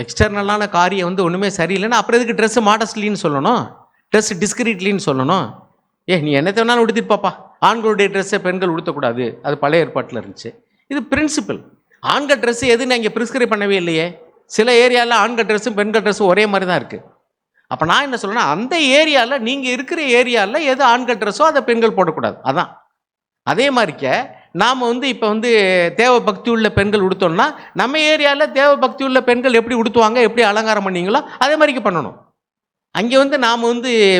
எக்ஸ்டர்னலான காரியம் ஒன்றுமே சரியில்லைன்னா அப்புறம் எதுக்கு ட்ரெஸ்ஸு மாடஸ்ட்லின்னு சொல்லணும், ட்ரெஸ்ஸு டிஸ்கிரீட்லின்னு சொல்லணும்? நீ என்னத்தை வேணாலும் உடுத்திட்டு பாப்பா. ஆண்களுடைய ட்ரெஸ்ஸை பெண்கள் உடுத்தக்கூடாது, அது பழைய ஏற்பாட்டில் இருந்துச்சு. இது பிரின்சிபல். ஆண்கள் ட்ரெஸ்ஸு எதுன்னு இங்கே ப்ரிஸ்கிரைப் பண்ணவே இல்லையே. சில ஏரியாவில் ஆண்கள் ட்ரெஸ்ஸும் பெண்கள் ட்ரெஸ்ஸும் ஒரே மாதிரி தான் இருக்குது. அப்போ நான் என்ன சொல்கிறேன்னா, அந்த ஏரியாவில் நீங்கள் இருக்கிற ஏரியாவில் எது ஆண்கள் ட்ரெஸ்ஸோ அதை பெண்கள் போடக்கூடாது, அதான். அதே மாதிரிக்க நாம் இப்போ தேவ பக்தி உள்ள பெண்கள் உடுத்தோம்னா நம்ம ஏரியாவில் தேவ பக்தி உள்ள பெண்கள் எப்படி உடுத்துவாங்க, எப்படி அலங்காரம் பண்ணீங்களோ அதே மாதிரிக்கு பண்ணணும். அங்கே நாம்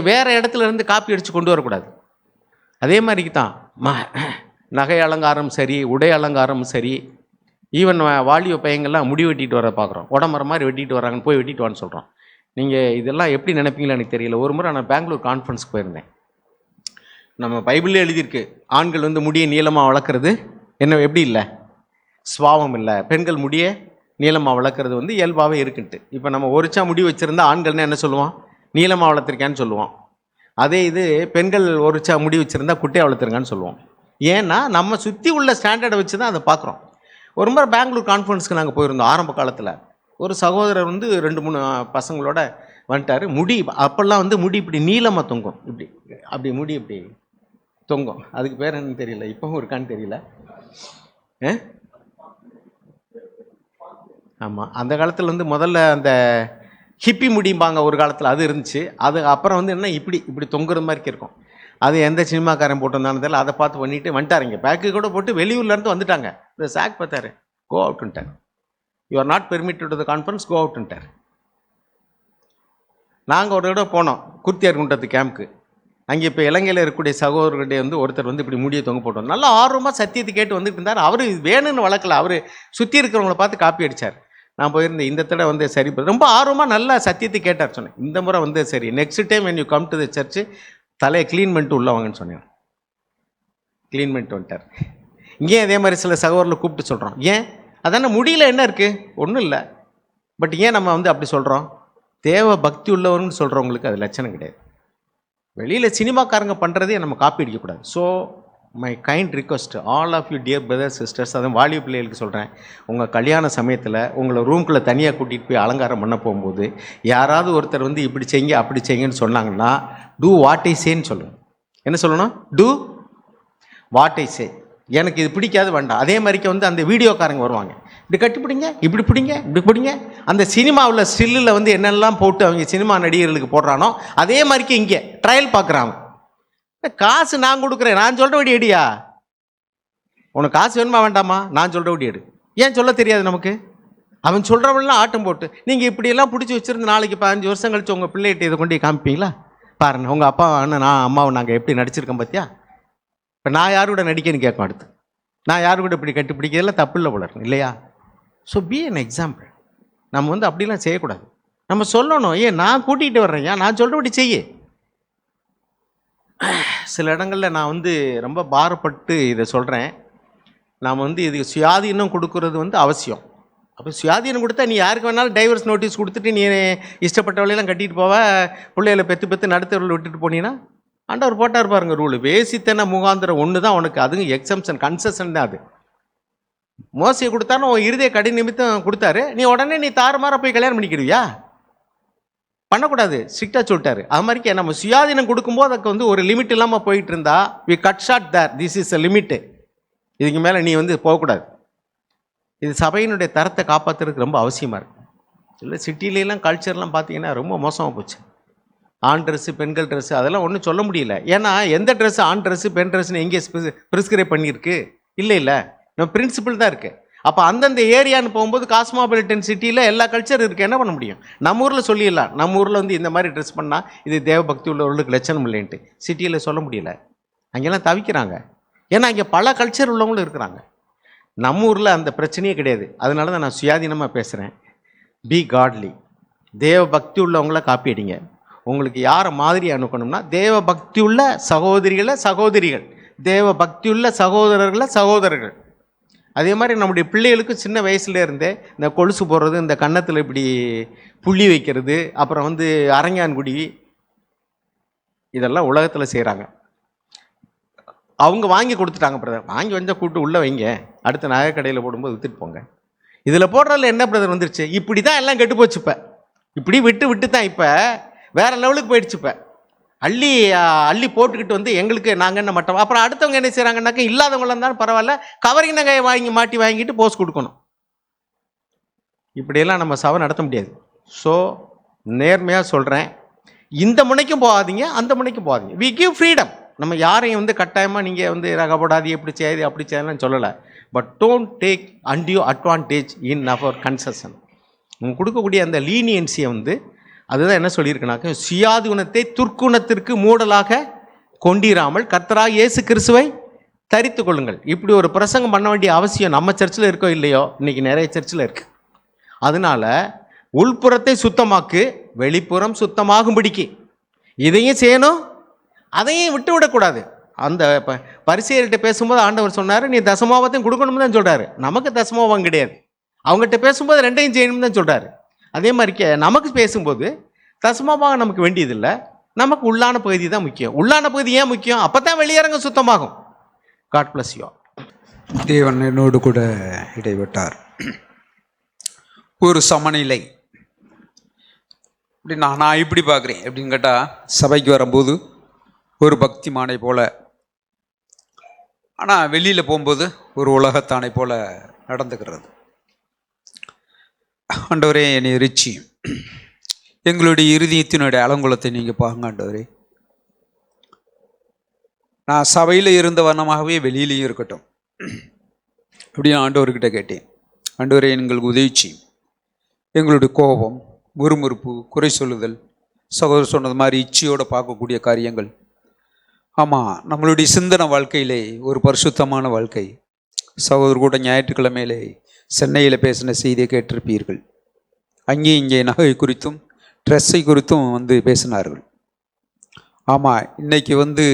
வேறு இடத்துல இருந்து காப்பி அடித்து கொண்டு வரக்கூடாது. அதே மாதிரிக்கு தான் நகை அலங்காரம் சரி, உடை அலங்காரம் சரி. ஈவன் வாலிய பையங்கள்லாம் முடி வெட்டிட்டு வர பார்க்குறோம், உடம்புற மாதிரி வெட்டிட்டு வராங்கன்னு போய் வெட்டிட்டு வான்னு சொல்கிறோம். நீங்கள் இதெல்லாம் எப்படி நினைப்பீங்களா எனக்கு தெரியல. ஒரு முறை நான் பெங்களூர் கான்ஃபரன்ஸ்க்கு போயிருந்தேன். நம்ம பைபிளே எழுதியிருக்கு, ஆண்கள் முடியை நீளமாக வளர்க்குறது என்ன எப்படி இல்லை, சுவாவம் இல்லை. பெண்கள் முடியை நீளமாக வளர்க்குறது இயல்பாகவே இருக்குன்ட்டு. இப்போ நம்ம ஒருச்சா முடி வச்சுருந்தா ஆண்கள்னா என்ன சொல்லுவோம்? நீளமாக வளர்த்துருக்கேன்னு சொல்லுவோம். அதே இது பெண்கள் ஒருச்சா முடி வச்சுருந்தா குட்டையாக வளர்த்துருங்கன்னு சொல்லுவோம். ஏன்னா நம்ம சுற்றி உள்ள ஸ்டாண்டர்டை வச்சு தான் அதை பார்க்குறோம். ஒரு முறை பெங்களூர் கான்ஃபரன்ஸ்க்கு நாங்கள் போயிருந்தோம். ஆரம்ப காலத்தில் ஒரு சகோதரர் 2-3 பசங்களோட வந்துட்டார். முடி அப்போல்லாம் முடி இப்படி நீளமாக தொங்கும், இப்படி அப்படி முடி இப்படி தொங்கும். அதுக்கு பேர் என்னன்னு தெரியல, இப்போவும் இருக்கான்னு தெரியல. ஆமாம், அந்த காலத்தில் வந்து முதல்ல அந்த ஹிப்பி முடியும்பாங்க ஒரு காலத்தில், அது இருந்துச்சு. அது அப்புறம் வந்து என்ன இப்படி இப்படி தொங்குற மாதிரி இருக்கும். அது எந்த சினிமாக்காரன் போட்டிருந்தாலும் தெரியல, அதை பார்த்து பண்ணிட்டு வந்துட்டாருங்க. பேக்கு கூட போட்டு வெளியூர்லேருந்து வந்துட்டாங்க. இந்த சாக் பார்த்தாரு, கோ அவுட்டுன்ட்டார். You are not permitted to the conference, go அவுட்டுன்ட்டார். நாங்கள் ஒரு தடவை போனோம் குர்த்தியார் குண்டத்து கேம்ப்க்கு. அங்கே இப்போ இலங்கையில் இருக்கக்கூடிய சகோதரர்கிட்ட வந்து ஒருத்தர் வந்து இப்படி முடியை தொங்க போட்டோம். நல்லா ஆர்வமாக சத்தியத்தை கேட்டு வந்துட்டு இருந்தார். அவர் வேணும்னு வளர்க்கல, அவர் சுற்றி இருக்கிறவங்கள பார்த்து காப்பி அடித்தார். நான் போயிருந்தேன், இந்த தடவை வந்து சரி ரொம்ப ஆர்வமாக நல்லா சத்தியத்தை கேட்டார். சொன்னேன், இந்த முறை வந்து சரி, next time when you come to the church தலையை க்ளீன் பண்ணிட்டு உள்ள வாங்கன்னு சொன்னேன். க்ளீன் பண்ணிட்டு வந்துட்டார். இங்கேயும் அதே மாதிரி சில சகோதரில் கூப்பிட்டு சொல்கிறோம். ஏன் அதான முடியல, என்ன இருக்குது, ஒன்றும் இல்லை. பட் ஏன் நம்ம வந்து அப்படி சொல்கிறோம்? தேவ பக்தி உள்ளவர்னு சொல்கிறவங்களுக்கு அது லட்சணம் கிடையாது. வெளியில் சினிமாக்காரங்க பண்ணுறதே நம்ம காப்பி அடிக்கக்கூடாது. So my kind request all of you dear brothers sisters, அதுவும் வாலிப பிள்ளைகளுக்கு சொல்கிறேன், உங்கள் கல்யாண சமயத்தில் உங்களை ரூம்குள்ளே தனியாக கூட்டிகிட்டு போய் அலங்காரம் பண்ண போகும்போது யாராவது ஒருத்தர் வந்து இப்படி செய்யுங்க அப்படி செய்யுங்கன்னு சொன்னாங்கன்னா டூ வாட் ஐ சேன்னு சொல்லணும். என்ன சொல்லணும்? டூ வாட் ஐ சே. எனக்கு இது பிடிக்காது, வேண்டாம். அதே மாதிரிக்கு வந்து அந்த வீடியோக்காரங்க வருவாங்க, இப்படி கட்டி பிடிங்க, இப்படி பிடிங்க, இப்படி பிடிங்க. அந்த சினிமாவில் ஸ்டில்லில் வந்து என்னெல்லாம் போட்டு அவங்க சினிமா நடிகர்களுக்கு போடுறானோ அதே மாதிரிக்கு இங்கே ட்ரையல் பார்க்குறாங்க. காசு நான் கொடுக்குறேன், நான் சொல்கிறபடி எடியா. உனக்கு காசு வேணுமா வேண்டாமா? நான் சொல்கிறபடி எடு. ஏன் சொல்ல தெரியாது நமக்கு? அவன் சொல்கிறவெல்லாம் ஆட்டம் போட்டு நீங்கள் இப்படியெல்லாம் பிடிச்சி வச்சுருந்து நாளைக்கு 15 வருஷம் கழிச்சு உங்கள் பிள்ளைகிட்ட இதை கொண்டு காமிப்பீங்களா? பாருங்க, உங்கள் அப்பா அண்ணன் நான் அம்மாவை நாங்கள் எப்படி நடிச்சிருக்கோம் பார்த்தியா? இப்போ நான் யாரு கூட நடிக்கன்னு கேட்கும். அடுத்து நான் யாரு கூட இப்படி கட்டி பிடிக்கிறதெல்லாம் தப்பு இல்லை போல இருக்கும் இல்லையா? So be an example. நம்ம வந்து அப்படிலாம் செய்யக்கூடாது. நம்ம சொல்லணும், ஏன் நான் கூட்டிகிட்டு வர்றேன், ஏன் நான் சொல்கிறபடி செய்ய. சில இடங்களில் நான் வந்து ரொம்ப பாரப்பட்டு இதை சொல்கிறேன். நாம் வந்து இது சுயாதீனம் கொடுக்கறது வந்து அவசியம். அப்போ சுயாதீனம் கொடுத்தா நீ யாருக்கு வேணாலும் டைவர்ஸ் நோட்டீஸ் கொடுத்துட்டு நீ இஷ்டப்பட்டவளையெல்லாம் கட்டிட்டு போவ, பிள்ளைகளை பெற்று நடுத்தவர்கள் விட்டுட்டு போனீங்கன்னா ஆண்டவர் போட்டார் பாருங்க ரூல். வேசித்தன முகாந்திரம் ஒன்று தான் உனக்கு, அதுவும் எக்ஸம்ஷன் கன்செஷன் தான். அது மோசையை கொடுத்தாலும் உன் இருதய கடி நிமித்தம் கொடுத்தாரு, நீ உடனே நீ தாறுமாற போய் கல்யாணம் பண்ணிக்கிடுவியா? பண்ணக்கூடாது, ஸ்ட்ரிக்டாக சொல்லிட்டாரு. அது மாதிரிக்கே நம்ம சுயாதீனம் கொடுக்கும்போது அதுக்கு வந்து ஒரு லிமிட் இல்லாமல் போயிட்டு இருந்தா we cut short there, this is a limit, இதுக்கு மேலே நீ வந்து போகக்கூடாது. இது சபையினுடைய தரத்தை காப்பாற்றுறதுக்கு ரொம்ப அவசியமாக இருக்கும். இல்லை சிட்டிலெலாம் கல்ச்சர்லாம் பார்த்தீங்கன்னா ரொம்ப மோசமாக போச்சு. ஆண் ட்ரெஸ்ஸு பெண்கள் ட்ரெஸ்ஸு அதெல்லாம் ஒன்றும் சொல்ல முடியல. ஏன்னா எந்த ட்ரெஸ்ஸு ஆண் ட்ரெஸ்ஸு பெண் ட்ரெஸ்ஸுன்னு எங்கே ப்ரிஸ்கிரைப் பண்ணியிருக்கு? இல்லை நம்ம பிரின்சிபிள் தான் இருக்குது. அப்போ அந்தந்த ஏரியான்னு போகும்போது காஸ்மோபாலிட்டன் சிட்டியில் எல்லா கல்ச்சர் இருக்குது, என்ன பண்ண முடியும்? நம்ம ஊரில் சொல்லிடலாம், நம்ம ஊரில் வந்து இந்த மாதிரி ட்ரெஸ் பண்ணால் இது தேவபக்தி உள்ளவர்களுக்கு லட்சணம் இல்லைன்ட்டு. சிட்டியில் சொல்ல முடியல, அங்கெல்லாம் தவிக்கிறாங்க. ஏன்னா இங்கே பல கல்ச்சர் உள்ளவங்களும் இருக்கிறாங்க. நம்ம ஊரில் அந்த பிரச்சனையே கிடையாது. அதனால தான் நான் சுயாதீனமாக பேசுகிறேன். பி காட்லி, தேவ பக்தி உள்ளவங்கள காப்பி அடிங்க. உங்களுக்கு யாரை மாதிரி அனுப்பணும்னா தேவ பக்தியுள்ள சகோதரிகள், தேவ பக்தியுள்ள சகோதரர்கள். அதே மாதிரி நம்முடைய பிள்ளைகளுக்கு சின்ன வயசுல இருந்தே இந்த கொலுசு போடுறது, இந்த கன்னத்தில் இப்படி புள்ளி வைக்கிறது, அப்புறம் வந்து அரங்கான்குடி, இதெல்லாம் உலகத்தில் செய்கிறாங்க. அவங்க வாங்கி கொடுத்துட்டாங்க பிரதர், வாங்கி வந்தால் கூப்பிட்டு உள்ளே வைங்க, அடுத்த நகை கடையில் போடும்போது விற்றுட்டு போங்க. இதில் போடுறதுல என்ன பிரதர் வந்துருச்சு? இப்படி தான் எல்லாம் கெட்டு போச்சு. இப்போ இப்படி விட்டு தான் இப்போ வேறு லெவலுக்கு போயிடுச்சு. இப்போ அள்ளி போட்டுக்கிட்டு வந்து எங்களுக்கு நாங்கள் என்ன மட்டம். அப்புறம் அடுத்தவங்க என்ன செய்கிறாங்கன்னாக்கா, இல்லாதவங்களாம் இருந்தாலும் பரவாயில்ல, கவரிங் நகையை வாங்கிட்டு போஸ்ட் கொடுக்கணும். இப்படியெல்லாம் நம்ம சபை நடத்த முடியாது. ஸோ நேர்மையாக சொல்கிறேன், இந்த முனைக்கும் போகாதீங்க, அந்த முனைக்கும் போகாதீங்க. We give freedom. நம்ம யாரையும் வந்து கட்டாயமாக நீங்கள் வந்து ரகப்படாது, எப்படி செய்யாது அப்படி செய்யலாம் சொல்லலை. But don't take undue advantage in our concession. உங்களுக்கு கொடுக்கக்கூடிய அந்த லீனியன்சியை வந்து அதுதான் என்ன சொல்லியிருக்குனாக்க, சுயாதீனத்தை துர்க்குணத்திற்கு மூடலாக கொண்டிராமல் கர்த்தராகிய இயேசு கிறிஸ்துவை தரித்து கொள்ளுங்கள். இப்படி ஒரு பிரசங்கம் பண்ண வேண்டிய அவசியம் நம்ம சர்ச்சில் இருக்கோ இல்லையோ, இன்றைக்கி நிறைய சர்ச்சில் இருக்குது. அதனால் உள்புறத்தை சுத்தமாக்கு, வெளிப்புறம் சுத்தமாகும்படிக்கு இதையும் செய்யணும், அதையும் விட்டு விடக்கூடாது. அந்த பரிசேயர்கிட்ட பேசும்போது ஆண்டவர் சொன்னார், நீ தசமாவத்தையும் கொடுக்கணும்னு தான் சொல்கிறாரு. நமக்கு தசமாவம் கிடையாது. அவங்ககிட்ட பேசும்போது ரெண்டையும் செய்யணும்னு தான் சொல்கிறாரு. அதே மாதிரிக்கே நமக்கு பேசும்போது தசமமாக நமக்கு வேண்டியதில்லை, நமக்கு உள்ளான பகுதி தான் முக்கியம். உள்ளான பகுதி ஏன் முக்கியம்? அப்போ தான் வெளியரங்க சுத்தமாகும். God bless you. தேவன் என்னோடு கூட இடைவிட்டார். ஒரு சமநிலை அப்படி நான் இப்படி பார்க்குறேன் அப்படின்னு கேட்டால், சபைக்கு வரும்போது ஒரு பக்திமானை போல, ஆனால் வெளியில் போகும்போது ஒரு உலகத்தானை போல நடந்துக்கிறது. ஆண்டவரே என்னை ரிச்சி எங்களுடைய இருதயத்தினுடைய அலங்குலத்தை நீங்கள் பாருங்க ஆண்டவரே. நான் சபையில் இருந்த வண்ணமாகவே வெளியிலையும் இருக்கட்டும் அப்படின்னு ஆண்டவர்கிட்ட கேட்டேன். ஆண்டவரே எங்களுக்கு உதவிச்சு எங்களுடைய கோபம், முறுமுறுப்பு, குறை சொல்லுதல், சகோதரர் சொன்னது மாதிரி இச்சையோடு பார்க்கக்கூடிய காரியங்கள், ஆமாம் நம்மளுடைய சிந்தனை வாழ்க்கையிலே ஒரு பரிசுத்தமான வாழ்க்கை. சகோதரர் கூட ஞாயிற்றுக்கிழமையிலே சென்னையில் பேசின செய்தியை கேட்டிருப்பீர்கள். அங்கே இங்கே நகை குறித்தும் ட்ரெஸ்ஸை குறித்தும் வந்து பேசினார்கள். ஆமாம், இன்னைக்கு வந்து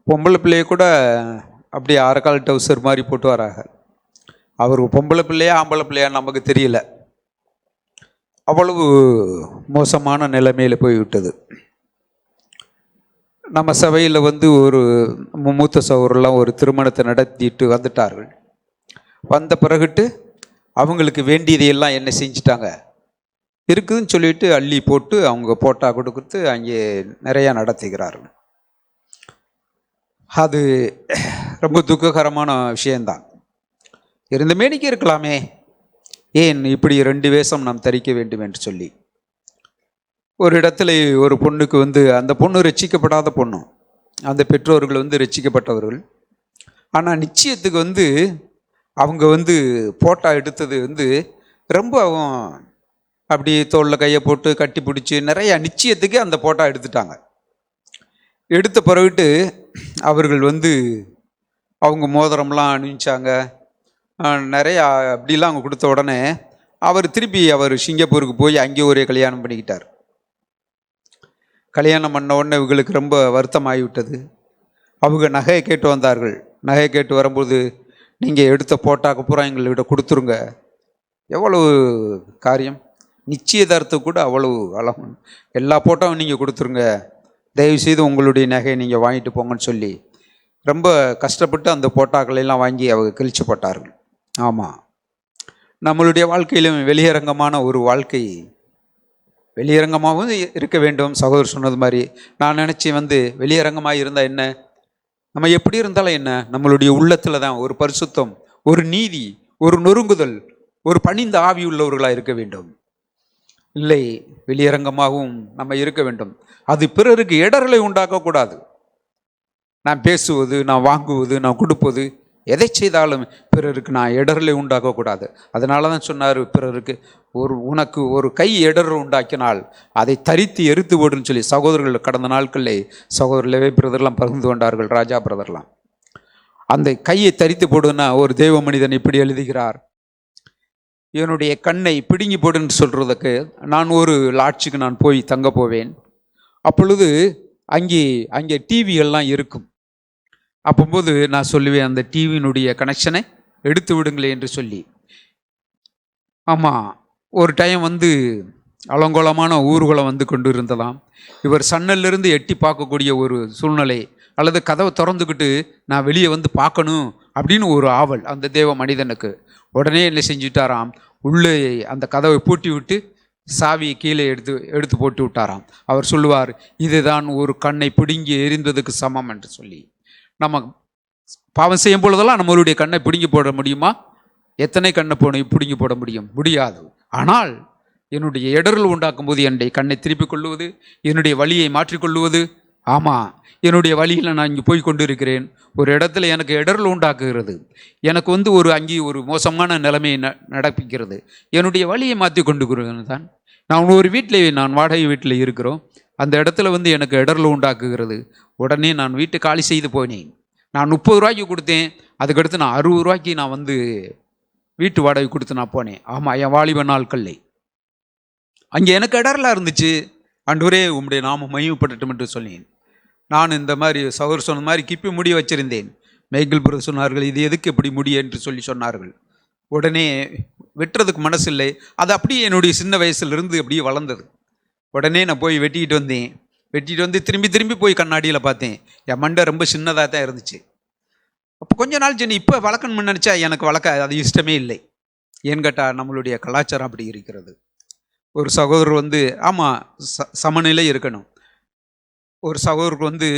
பொம்பளை பிள்ளைய கூட அப்படியே அரைக்கால் டவுசர் மாதிரி போட்டு வராங்க. அவர் பொம்பளை பிள்ளையா ஆம்பளை பிள்ளையா நமக்கு தெரியல. அவ்வளவு மோசமான நிலைமையில் போய்விட்டது. நம்ம சபையில் வந்து ஒரு மூத்த சகோதரெல்லாம் ஒரு திருமணத்தை நடத்திட்டு வந்துட்டார்கள். வந்த பிறகுட்டு அவங்களுக்கு வேண்டியதையெல்லாம் என்ன செஞ்சிட்டாங்க, இருக்குதுன்னு சொல்லிட்டு அள்ளி போட்டு அவங்க போட்டா கொடுத்து அங்கே நிறையா நடத்துகிறார்கள். அது ரொம்ப துக்ககரமான விஷயந்தான். இருந்த மேனிக்கு இருக்கலாமே, ஏன் இப்படி 2 வேஷம் நாம் தரிக்க வேண்டும் என்று சொல்லி. ஒரு இடத்துல ஒரு பொண்ணுக்கு வந்து, அந்த பொண்ணு ரட்சிக்கப்படாத பொண்ணு, அந்த பெற்றோர்கள் வந்து ரட்சிக்கப்பட்டவர்கள். ஆனால் நிச்சயத்துக்கு வந்து அவங்க வந்து போட்டா எடுத்தது வந்து ரொம்ப அப்படி தோளில் கையை போட்டு கட்டி பிடிச்சி நிறையா நிச்சயத்துக்கு அந்த போட்டா எடுத்துட்டாங்க. எடுத்த பிறகுட்டு அவர்கள் வந்து அவங்க மோதிரம்லாம் அணிவிச்சாங்க, நிறையா அப்படிலாம் அவங்க கொடுத்த உடனே அவர் திருப்பி சிங்கப்பூருக்கு போய் அங்கே ஒரே கல்யாணம் பண்ணிக்கிட்டார். கல்யாணம் பண்ண உடனே இவங்களுக்கு ரொம்ப வருத்தமாகிவிட்டது. அவங்க நகையை கேட்டு வந்தார்கள். நகையை கேட்டு வரும்போது, நீங்கள் எடுத்த போட்டாக்கு பூரா எங்கள்கிட்ட கொடுத்துருங்க. எவ்வளவு காரியம், நிச்சயதார்த்தம் கூட அவ்வளவு அழகு, எல்லா போட்டாவும் நீங்கள் கொடுத்துருங்க, தயவுசெய்து உங்களுடைய நகையை நீங்கள் வாங்கிட்டு போங்கன்னு சொல்லி ரொம்ப கஷ்டப்பட்டு அந்த போட்டாக்களெல்லாம் வாங்கி அவங்க கிழிச்சு போட்டார்கள். ஆமாம், நம்மளுடைய வாழ்க்கையிலும் வெளியரங்கமான ஒரு வாழ்க்கை வெளியரங்கமாகவும் இருக்க வேண்டும். சகோதரர் சொன்னது மாதிரி நான் நினச்சேன் வந்து வெளியரங்கமாக இருந்தால் என்ன, நம்ம எப்படி இருந்தாலும் என்ன, நம்மளுடைய உள்ளத்தில் தான் ஒரு பரிசுத்தம், ஒரு நீதி, ஒரு நொறுங்குதல், ஒரு பணிந்த ஆவி உள்ளவர்களாக இருக்க வேண்டும். இல்லை, வெளியரங்கமாகவும் நம்ம இருக்க வேண்டும். அது பிறருக்கு இடரலை உண்டாக்கக்கூடாது. நான் பேசுவது, நான் வாங்குவது, நான் கொடுப்பது, எதை செய்தாலும் பிறருக்கு நான் இடரலை உண்டாக்கக்கூடாது. அதனால தான் சொன்னார், பிறருக்கு உனக்கு ஒரு கை இடர் உண்டாக்கினால் அதை தரித்து எரித்து போடுன்னு சொல்லி. சகோதரர்கள் கடந்த நாட்களில் சகோதரர்களே பிரதர்லாம் பகிர்ந்து கொண்டார்கள், ராஜா பிரதர்லாம். அந்த கையை தரித்து போடுன்னா ஒரு தெய்வ மனிதன் இப்படி எழுதுகிறார், என்னுடைய கண்ணை பிடுங்கி போடுன்னு சொல்கிறதுக்கு நான் ஒரு லாட்ஜுக்கு நான் போய் தங்க போவேன். அப்பொழுது அங்கே டிவியெல்லாம் இருக்கும். அப்போது நான் சொல்லுவேன், அந்த டிவியினுடைய கனெக்ஷனை எடுத்து விடுங்களே என்று சொல்லி. ஆமாம், ஒரு டைம் வந்து அலங்கோலமான ஊர்வலம் வந்து கொண்டு இருந்ததாம். இவர் சன்னலிருந்து எட்டி பார்க்கக்கூடிய ஒரு சூழ்நிலை, அல்லது கதவை திறந்துக்கிட்டு நான் வெளியே வந்து பார்க்கணும் அப்படின்னு ஒரு ஆவல் அந்த தேவ மனிதனுக்கு. உடனே என்ன செஞ்சுட்டாராம், உள்ளே அந்த கதவை பூட்டி விட்டு சாவியை கீழே எடுத்து போட்டு விட்டாராம். அவர் சொல்லுவார், இதுதான் ஒரு கண்ணை பிடுங்கி எரிந்ததுக்கு சமம் என்று சொல்லி. நம்ம பாவம் செய்யும் பொழுதெல்லாம் நம்மளுடைய கண்ணை பிடுங்கி போட முடியுமா? எத்தனை கண்ணை பிடுங்கி போட முடியாது. ஆனால் என்னுடைய இடரல் உண்டாக்கும் போது என்னுடைய கண்ணை திருப்பிக் கொள்ளுவது, என்னுடைய வழியை மாற்றிக்கொள்ளுவது, ஆமாம் என்னுடைய வழியில் நான் இங்கே போய் கொண்டு இருக்கிறேன், ஒரு இடத்துல எனக்கு இடரல் உண்டாக்குகிறது, எனக்கு வந்து அங்கே ஒரு மோசமான நிலைமையை நடப்பிக்கிறது, என்னுடைய வழியை மாற்றி கொண்டு தான். நான் ஒரு வீட்டில், நான் வாடகை வீட்டில் இருக்கிறோம், அந்த இடத்துல வந்து எனக்கு இடரல் உண்டாக்குகிறது. உடனே நான் வீட்டை காலி செய்து போனேன். நான் 30 ரூபாய்க்கு கொடுத்தேன், அதுக்கடுத்து நான் 60 ரூபாய்க்கு நான் வந்து வீட்டு வாடகை கொடுத்து நான் போனேன். ஆமாம், என் வாலிப நாட்களில் அங்கே எனக்கு இடரலாக இருந்துச்சு. ஆண்டவரே உம்முடைய நாமம் மகிமைப்படட்டும் என்று சொன்னேன். நான் இந்த மாதிரி சகோதரர் சொன்ன மாதிரி கிப்பி முடிய வச்சிருந்தேன். மைக்கேல் பிரதர் சொன்னார்கள், இது எதுக்கு எப்படி முடிய என்று சொல்லி சொன்னார்கள். உடனே வெட்டுறதுக்கு மனசு இல்லை. அது அப்படியே என்னுடைய சின்ன வயசுலேருந்து அப்படியே வளர்ந்தது. உடனே நான் போய் வெட்டிக்கிட்டு வந்து திரும்பி போய் கண்ணாடியில் பார்த்தேன். என் மண்டை ரொம்ப சின்னதாக தான் இருந்துச்சு. அப்போ கொஞ்ச நாள் சென்று இப்போ வளர்க்கணும்னு நினச்சா எனக்கு வளர்க்க அது இஷ்டமே இல்லை. ஏன்னு கேட்டால் நம்மளுடைய கலாச்சாரம் அப்படி இருக்கிறது. ஒரு சகோதரர் வந்து ஆமாம் சமநிலை இருக்கணும். ஒரு சகோதரருக்கு வந்து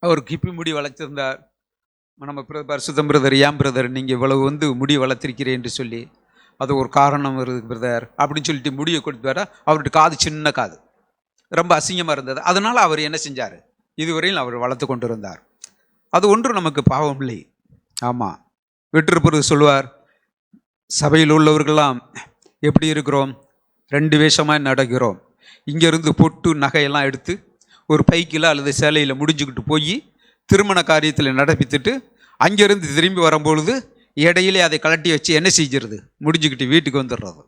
அவர் கிப்பி முடி வளர்த்திருந்தார். நம்ம பரிசுத்தம் பிரதர், ஏன் பிரதர் நீங்கள் இவ்வளவு வந்து முடி வளர்த்திருக்கிறேன் என்று சொல்லி, அது ஒரு காரணம் வருது பிரதர் அப்படின்னு சொல்லிட்டு முடியை கொடுத்து வர, அவர்கிட்ட காது சின்ன காது, ரொம்ப அசிங்கமாக இருந்தது. அதனால் அவர் என்ன செஞ்சார், இதுவரையில் அவர் வளர்த்து கொண்டு இருந்தார். அது ஒன்றும் நமக்கு பாவம் இல்லை. ஆமாம், வெற்றிருப்பது சொல்லுவார், சபையில் உள்ளவர்கள்லாம் எப்படி இருக்கிறோம், 2 வேஷமாக நடக்கிறோம். இங்கேருந்து பொட்டு நகையெல்லாம் எடுத்து ஒரு பைக்கில் அல்லது சேலையில் முடிஞ்சுக்கிட்டு போய் திருமண காரியத்தில் நடப்பித்துட்டு அங்கேருந்து திரும்பி வரும்பொழுது இடையிலே அதை கலட்டி வச்சு என்ன செஞ்சிருது, முடிஞ்சுக்கிட்டு வீட்டுக்கு வந்துடுறது.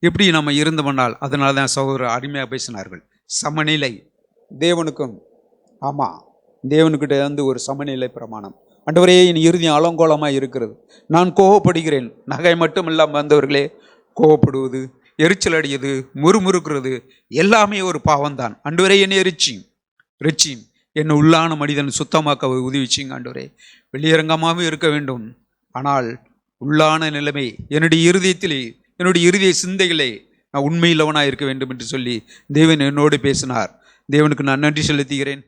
எப்படி நம்ம இருந்தோம்னால், அதனால தான் சகோதரர் அருமையாக பேசினார்கள், சமநிலை தேவனுக்கும். ஆமாம், தேவனுக்கிட்ட வந்து ஒரு சமநிலை பிரமாணம். ஆண்டவரே, என் இறுதியம் அலங்கோலமாக இருக்கிறது, நான் கோவப்படுகிறேன். நகை மட்டும் இல்லாமல் வந்தவர்களே, கோவப்படுவது, எரிச்சல் அடையது, முறுமுறுக்கிறது எல்லாமே ஒரு பாவம்தான். ஆண்டவரே, என்னை ரிச்சியும் என்னை உள்ளான மனிதன் சுத்தமாக்க உதவிச்சிங்க ஆண்டவரே. வெளியரங்கமாகவும் இருக்க வேண்டும், ஆனால் உள்ளான நிலைமை என்னுடைய இருதயத்திலே, என்னுடைய இருதய சிந்தைகளே நான் உண்மையில்லவனாக இருக்க வேண்டும் என்று சொல்லி தேவன் என்னோடு பேசினார். தேவனுக்கு நான் நன்றி செலுத்துகிறேன்.